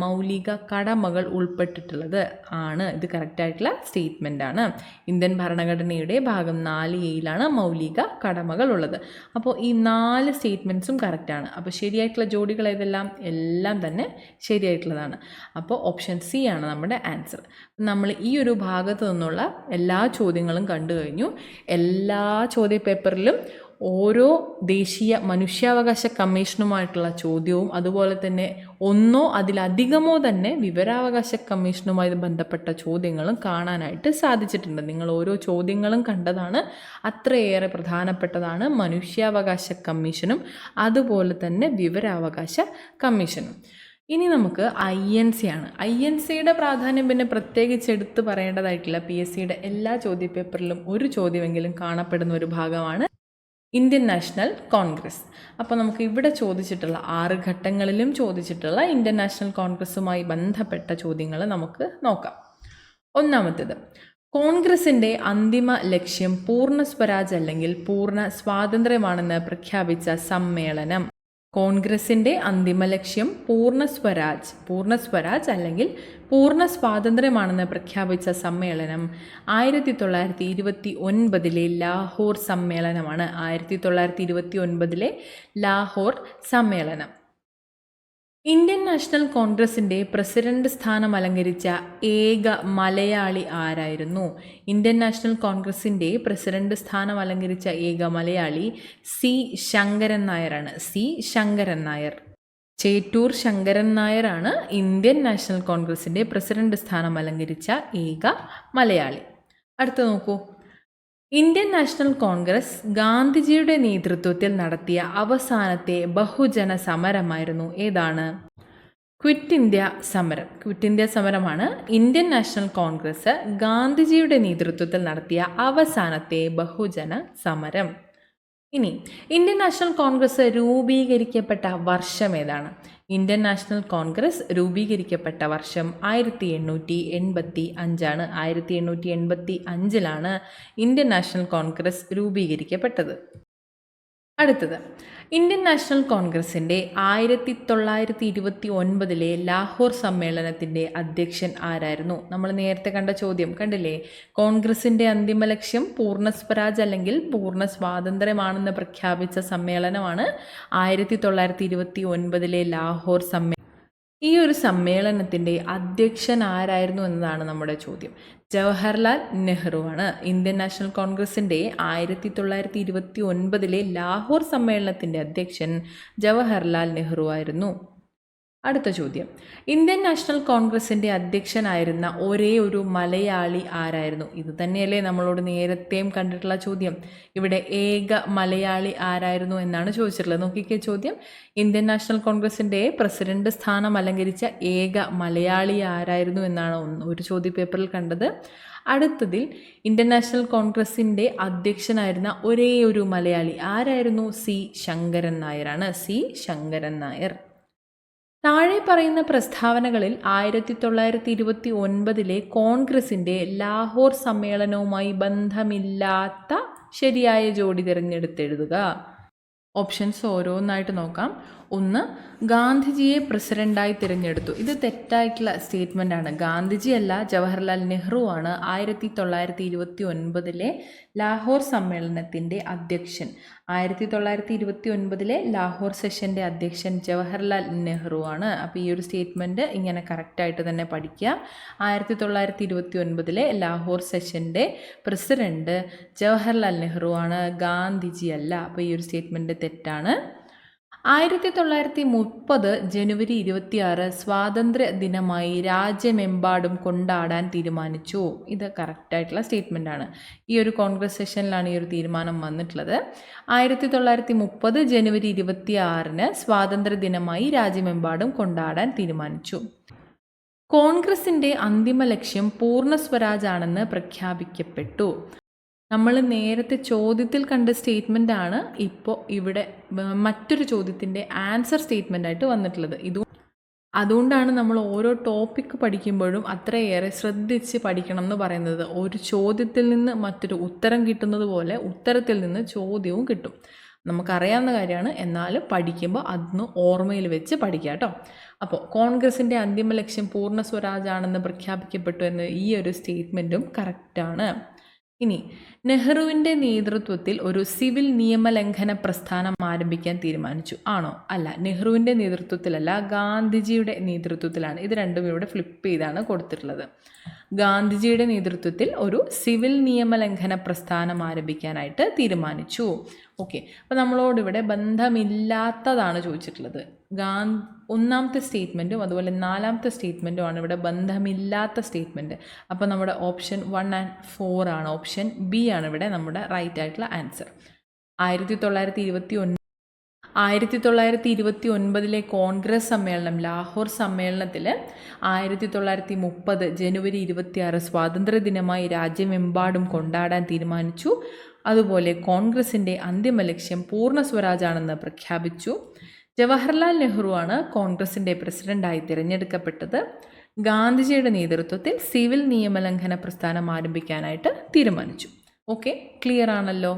മൗലിക കടമകൾ ഉൾപ്പെട്ടിട്ടുള്ളത് ആണ്. ഇത് കറക്റ്റായിട്ടുള്ള സ്റ്റേറ്റ്മെൻ്റ് ആണ്. ഇന്ത്യൻ ഭരണഘടനയുടെ ഭാഗം 4A മൗലിക കടമകൾ ഉള്ളത്. അപ്പോൾ ഈ 4 സ്റ്റേറ്റ്മെൻറ്റ്സും കറക്റ്റാണ്. അപ്പോൾ ശരിയായിട്ടുള്ള ജോഡികൾ ഏതെല്ലാം? എല്ലാം തന്നെ ശരിയായിട്ടുള്ളതാണ്. അപ്പോൾ ഓപ്ഷൻ സി ആണ് നമ്മുടെ ആൻസർ. നമ്മൾ ഈ ഒരു ഭാഗത്തു നിന്നുള്ള എല്ലാ ചോദ്യങ്ങളും കണ്ടു കഴിഞ്ഞു. എല്ലാ ചോദ്യപേപ്പറിലും ഓരോ ദേശീയ മനുഷ്യാവകാശ കമ്മീഷനുമായിട്ടുള്ള ചോദ്യവും അതുപോലെ തന്നെ ഒന്നോ അതിലധികമോ തന്നെ വിവരാവകാശ കമ്മീഷനുമായി ബന്ധപ്പെട്ട ചോദ്യങ്ങളും കാണാനായിട്ട് സാധിച്ചിട്ടുണ്ട്. നിങ്ങൾ ഓരോ ചോദ്യങ്ങളും കണ്ടതാണ്. അത്രയേറെ പ്രധാനപ്പെട്ടതാണ് മനുഷ്യാവകാശ കമ്മീഷനും അതുപോലെ തന്നെ വിവരാവകാശ കമ്മീഷനും. ഇനി നമുക്ക് INC ആണ്. INCയുടെ പ്രാധാന്യം പിന്നെ പ്രത്യേകിച്ച് എടുത്ത് പറയേണ്ടതായിട്ടില്ല. PSCയുടെ എല്ലാ ചോദ്യപേപ്പറിലും ഒരു ചോദ്യമെങ്കിലും കാണപ്പെടുന്ന ഒരു ഭാഗമാണ് ഇന്ത്യൻ നാഷണൽ കോൺഗ്രസ്. അപ്പോൾ നമുക്ക് ഇവിടെ ചോദിച്ചിട്ടുള്ള 6 ഘട്ടങ്ങളിലും ചോദിച്ചിട്ടുള്ള ഇന്ത്യൻ നാഷണൽ കോൺഗ്രസുമായി ബന്ധപ്പെട്ട ചോദ്യങ്ങൾ നമുക്ക് നോക്കാം. ഒന്നാമത്തേത്, കോൺഗ്രസിൻ്റെ അന്തിമ ലക്ഷ്യം പൂർണ്ണ സ്വരാജ് അല്ലെങ്കിൽ പൂർണ്ണ സ്വാതന്ത്ര്യമാണെന്ന് പ്രഖ്യാപിച്ച സമ്മേളനം. കോൺഗ്രസിൻ്റെ അന്തിമ ലക്ഷ്യം പൂർണ്ണ സ്വരാജ് അല്ലെങ്കിൽ പൂർണ്ണ സ്വാതന്ത്ര്യമാണെന്ന് പ്രഖ്യാപിച്ച സമ്മേളനം 1929 ലാഹോർ സമ്മേളനമാണ്. 1929 ലാഹോർ സമ്മേളനം. ഇന്ത്യൻ നാഷണൽ കോൺഗ്രസിൻ്റെ പ്രസിഡന്റ് സ്ഥാനം അലങ്കരിച്ച ഏക മലയാളി ആരായിരുന്നു? ഇന്ത്യൻ നാഷണൽ കോൺഗ്രസിൻ്റെ പ്രസിഡന്റ് സ്ഥാനം അലങ്കരിച്ച ഏക മലയാളി C. ശങ്കരൻ നായരാണ്. C. ശങ്കരൻ നായർ. ചേറ്റൂർ ശങ്കരൻ നായരാണ് ഇന്ത്യൻ നാഷണൽ കോൺഗ്രസിൻ്റെ പ്രസിഡന്റ് സ്ഥാനം അലങ്കരിച്ച ഏക മലയാളി. അടുത്ത നോക്കൂ. ഇന്ത്യൻ നാഷണൽ കോൺഗ്രസ് ഗാന്ധിജിയുടെ നേതൃത്വത്തിൽ നടത്തിയ അവസാനത്തെ ബഹുജന സമരമായിരുന്നു ഏതാണ്? ക്വിറ്റ് ഇന്ത്യ സമരമാണ് ഇന്ത്യൻ നാഷണൽ കോൺഗ്രസ് ഗാന്ധിജിയുടെ നേതൃത്വത്തിൽ നടത്തിയ അവസാനത്തെ ബഹുജന സമരം. ഇനി ഇന്ത്യൻ നാഷണൽ കോൺഗ്രസ് രൂപീകരിക്കപ്പെട്ട വർഷം ഏതാണ്? ഇന്ത്യൻ നാഷണൽ കോൺഗ്രസ് രൂപീകരിക്കപ്പെട്ട വർഷം 1885 ആണ്. 1885 ഇന്ത്യൻ നാഷണൽ കോൺഗ്രസ് രൂപീകരിക്കപ്പെട്ടത്. അടുത്തത്, ഇന്ത്യൻ നാഷണൽ കോൺഗ്രസിൻ്റെ 1929 ലാഹോർ സമ്മേളനത്തിൻ്റെ അധ്യക്ഷൻ ആരായിരുന്നു? നമ്മൾ നേരത്തെ കണ്ട ചോദ്യം കണ്ടില്ലേ? കോൺഗ്രസിൻ്റെ അന്തിമ ലക്ഷ്യം പൂർണ്ണ സ്വരാജ് അല്ലെങ്കിൽ പൂർണ്ണ സ്വാതന്ത്ര്യമാണെന്ന് പ്രഖ്യാപിച്ച സമ്മേളനമാണ് 1929 ലാഹോർ സമ്മേളനം. ഈ ഒരു സമ്മേളനത്തിൻ്റെ അധ്യക്ഷൻ ആരായിരുന്നു എന്നതാണ് നമ്മുടെ ചോദ്യം. ജവഹർലാൽ നെഹ്റു ആണ്. ഇന്ത്യൻ നാഷണൽ കോൺഗ്രസിൻ്റെ 1929 ലാഹോർ സമ്മേളനത്തിൻ്റെ അധ്യക്ഷൻ ജവഹർലാൽ നെഹ്റു ആയിരുന്നു. അടുത്ത ചോദ്യം, ഇന്ത്യൻ നാഷണൽ കോൺഗ്രസിൻ്റെ അധ്യക്ഷനായിരുന്ന ഒരേ ഒരു മലയാളി ആരായിരുന്നു? ഇത് തന്നെയല്ലേ നമ്മളോട് നേരത്തെയും കണ്ടിട്ടുള്ള ചോദ്യം. ഇവിടെ ഏക മലയാളി ആരായിരുന്നു എന്നാണ് ചോദിച്ചിട്ടുള്ളത്. നോക്കിക്കേ ചോദ്യം. ഇന്ത്യൻ നാഷണൽ കോൺഗ്രസിൻ്റെ പ്രസിഡന്റ് സ്ഥാനം അലങ്കരിച്ച ഏക മലയാളി ആരായിരുന്നു എന്നാണ് ഒരു ചോദ്യപേപ്പറിൽ കണ്ടത്. അടുത്തതിൽ ഇന്ത്യൻ നാഷണൽ കോൺഗ്രസിൻ്റെ അധ്യക്ഷനായിരുന്ന ഒരേ ഒരു മലയാളി ആരായിരുന്നു? C. ശങ്കരൻ നായരാണ്. C. ശങ്കരൻ നായർ. താഴെ പറയുന്ന പ്രസ്താവനകളിൽ 1929 കോൺഗ്രസിൻ്റെ ലാഹോർ സമ്മേളനവുമായി ബന്ധമില്ലാത്ത ശരിയായ ജോഡി തിരഞ്ഞെടുത്തെഴുതുക. ഓപ്ഷൻസ് ഓരോന്നായിട്ട് നോക്കാം. ഒന്ന്, ഗാന്ധിജിയെ പ്രസിഡൻ്റായി തിരഞ്ഞെടുത്തു. ഇത് തെറ്റായിട്ടുള്ള സ്റ്റേറ്റ്മെൻ്റ് ആണ്. ഗാന്ധിജി അല്ല, ജവഹർലാൽ നെഹ്റു ആണ് 1929 ലാഹോർ സമ്മേളനത്തിൻ്റെ അധ്യക്ഷൻ. 1929 ലാഹോർ സെഷൻ്റെ അധ്യക്ഷൻ ജവഹർലാൽ നെഹ്റു ആണ്. അപ്പോൾ ഈ ഒരു സ്റ്റേറ്റ്മെൻറ്റ് ഇങ്ങനെ കറക്റ്റായിട്ട് തന്നെ പഠിക്കുക. 1929 ലാഹോർ സെഷൻ്റെ പ്രസിഡൻറ്റ് ജവഹർലാൽ നെഹ്റു ആണ്, ഗാന്ധിജി അല്ല. അപ്പോൾ ഈ ഒരു സ്റ്റേറ്റ്മെൻറ്റ് തെറ്റാണ്. 1930 ജനുവരി 26 സ്വാതന്ത്ര്യ ദിനമായി രാജ്യമെമ്പാടും കൊണ്ടാടാൻ തീരുമാനിച്ചു. ഇത് കറക്റ്റായിട്ടുള്ള സ്റ്റേറ്റ്മെൻ്റ് ആണ്. ഈ ഒരു കോൺഗ്രസ് സെഷനിലാണ് ഈ ഒരു തീരുമാനം വന്നിട്ടുള്ളത്. 1930 ജനുവരി 26 സ്വാതന്ത്ര്യ ദിനമായി രാജ്യമെമ്പാടും കൊണ്ടാടാൻ തീരുമാനിച്ചു. കോൺഗ്രസിൻ്റെ അന്തിമ ലക്ഷ്യം പൂർണ്ണ സ്വരാജ് ആണെന്ന് പ്രഖ്യാപിക്കപ്പെട്ടു. നമ്മൾ നേരത്തെ ചോദ്യത്തിൽ കണ്ട സ്റ്റേറ്റ്മെൻ്റ് ആണ് ഇപ്പോൾ ഇവിടെ മറ്റൊരു ചോദ്യത്തിൻ്റെ ആൻസർ സ്റ്റേറ്റ്മെൻ്റ് ആയിട്ട് വന്നിട്ടുള്ളത്. അതുകൊണ്ടാണ് നമ്മൾ ഓരോ ടോപ്പിക്ക് പഠിക്കുമ്പോഴും അത്രയേറെ ശ്രദ്ധിച്ച് പഠിക്കണം എന്ന് പറയുന്നത്. ഒരു ചോദ്യത്തിൽ നിന്ന് മറ്റൊരു ഉത്തരം കിട്ടുന്നത് പോലെ ഉത്തരത്തിൽ നിന്ന് ചോദ്യവും കിട്ടും. നമുക്കറിയാവുന്ന കാര്യമാണ്, എന്നാലും പഠിക്കുമ്പോൾ അതൊന്ന് ഓർമ്മയിൽ വെച്ച് പഠിക്കുക കേട്ടോ. അപ്പോൾ കോൺഗ്രസിൻ്റെ അന്തിമ ലക്ഷ്യം പൂർണ്ണ സ്വരാജ് ആണെന്ന് പ്രഖ്യാപിക്കപ്പെട്ടു എന്ന ഈ ഒരു സ്റ്റേറ്റ്മെൻറ്റും കറക്റ്റാണ്. ഇനി, നെഹ്റുവിൻ്റെ നേതൃത്വത്തിൽ ഒരു സിവിൽ നിയമലംഘന പ്രസ്ഥാനം ആരംഭിക്കാൻ തീരുമാനിച്ചു. ആണോ? അല്ല, നെഹ്റുവിൻ്റെ നേതൃത്വത്തിലല്ല, ഗാന്ധിജിയുടെ നേതൃത്വത്തിലാണ്. ഇത് രണ്ടും ഇവിടെ ഫ്ലിപ്പ് ചെയ്താണ് കൊടുത്തിട്ടുള്ളത്. ഗാന്ധിജിയുടെ നേതൃത്വത്തിൽ ഒരു സിവിൽ നിയമലംഘന പ്രസ്ഥാനം ആരംഭിക്കാനായിട്ട് തീരുമാനിച്ചു. ഓക്കെ, അപ്പോൾ നമ്മളോടിവിടെ ബന്ധമില്ലാത്തതാണ് ചോദിച്ചിട്ടുള്ളത്. ഒന്നാമത്തെ സ്റ്റേറ്റ്മെൻറ്റും അതുപോലെ നാലാമത്തെ സ്റ്റേറ്റ്മെൻറ്റും ആണ് ഇവിടെ ബന്ധമില്ലാത്ത സ്റ്റേറ്റ്മെൻറ്റ്. അപ്പോൾ നമ്മുടെ ഓപ്ഷൻ 1 and 4 ആണ്. ഓപ്ഷൻ ബി ആണ് ഇവിടെ നമ്മുടെ റൈറ്റ് ആയിട്ടുള്ള ആൻസർ. 1929 കോൺഗ്രസ് സമ്മേളനം, ലാഹോർ സമ്മേളനത്തിൽ 1930 ജനുവരി 26 സ്വാതന്ത്ര്യ ദിനമായി രാജ്യമെമ്പാടും കൊണ്ടാടാൻ തീരുമാനിച്ചു. അതുപോലെ കോൺഗ്രസിൻ്റെ അന്തിമ ലക്ഷ്യം പൂർണ്ണ സ്വരാജാണെന്ന് പ്രഖ്യാപിച്ചു. ജവഹർലാൽ നെഹ്റു ആണ് കോൺഗ്രസിൻ്റെ പ്രസിഡൻ്റായി തിരഞ്ഞെടുക്കപ്പെട്ടത്. ഗാന്ധിജിയുടെ നേതൃത്വത്തിൽ സിവിൽ നിയമലംഘന പ്രസ്ഥാനം ആരംഭിക്കാനായിട്ട് തീരുമാനിച്ചു. ഓക്കെ, ക്ലിയർ ആണല്ലോ?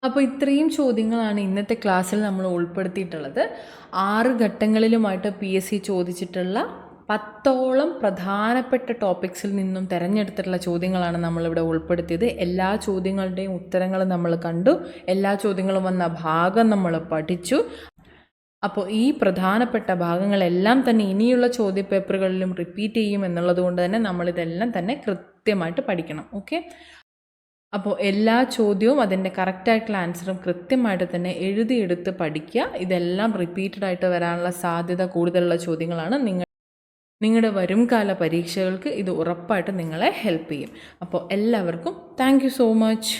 അപ്പോൾ ഇത്രയും ചോദ്യങ്ങളാണ് ഇന്നത്തെ ക്ലാസ്സിൽ നമ്മൾ ഉൾപ്പെടുത്തിയിട്ടുള്ളത്. 6 ഘട്ടങ്ങളിലുമായിട്ട് PSC ചോദിച്ചിട്ടുള്ള 10ഓളം പ്രധാനപ്പെട്ട ടോപ്പിക്സിൽ നിന്നും തിരഞ്ഞെടുത്തിട്ടുള്ള ചോദ്യങ്ങളാണ് നമ്മളിവിടെ ഉൾപ്പെടുത്തിയത്. എല്ലാ ചോദ്യങ്ങളുടെയും ഉത്തരങ്ങൾ നമ്മൾ കണ്ടു, എല്ലാ ചോദ്യങ്ങളും വന്ന ഭാഗം നമ്മൾ പഠിച്ചു. അപ്പോൾ ഈ പ്രധാനപ്പെട്ട ഭാഗങ്ങളെല്ലാം തന്നെ ഇനിയുള്ള ചോദ്യപേപ്പറുകളിലും റിപ്പീറ്റ് ചെയ്യും എന്നുള്ളത് കൊണ്ട് തന്നെ നമ്മളിതെല്ലാം തന്നെ കൃത്യമായിട്ട് പഠിക്കണം. ഓക്കെ, അപ്പോൾ എല്ലാ ചോദ്യവും അതിൻ്റെ കറക്റ്റായിട്ടുള്ള ആൻസറും കൃത്യമായിട്ട് തന്നെ എഴുതിയെടുത്ത് പഠിക്കുക. ഇതെല്ലാം റിപ്പീറ്റഡ് ആയിട്ട് വരാനുള്ള സാധ്യത കൂടുതലുള്ള ചോദ്യങ്ങളാണ്. നിങ്ങളുടെ വരും കാല പരീക്ഷകൾക്ക് ഇത് ഉറപ്പായിട്ട് നിങ്ങളെ ഹെൽപ്പ് ചെയ്യും. അപ്പോൾ എല്ലാവർക്കും താങ്ക് യു സോ മച്ച്.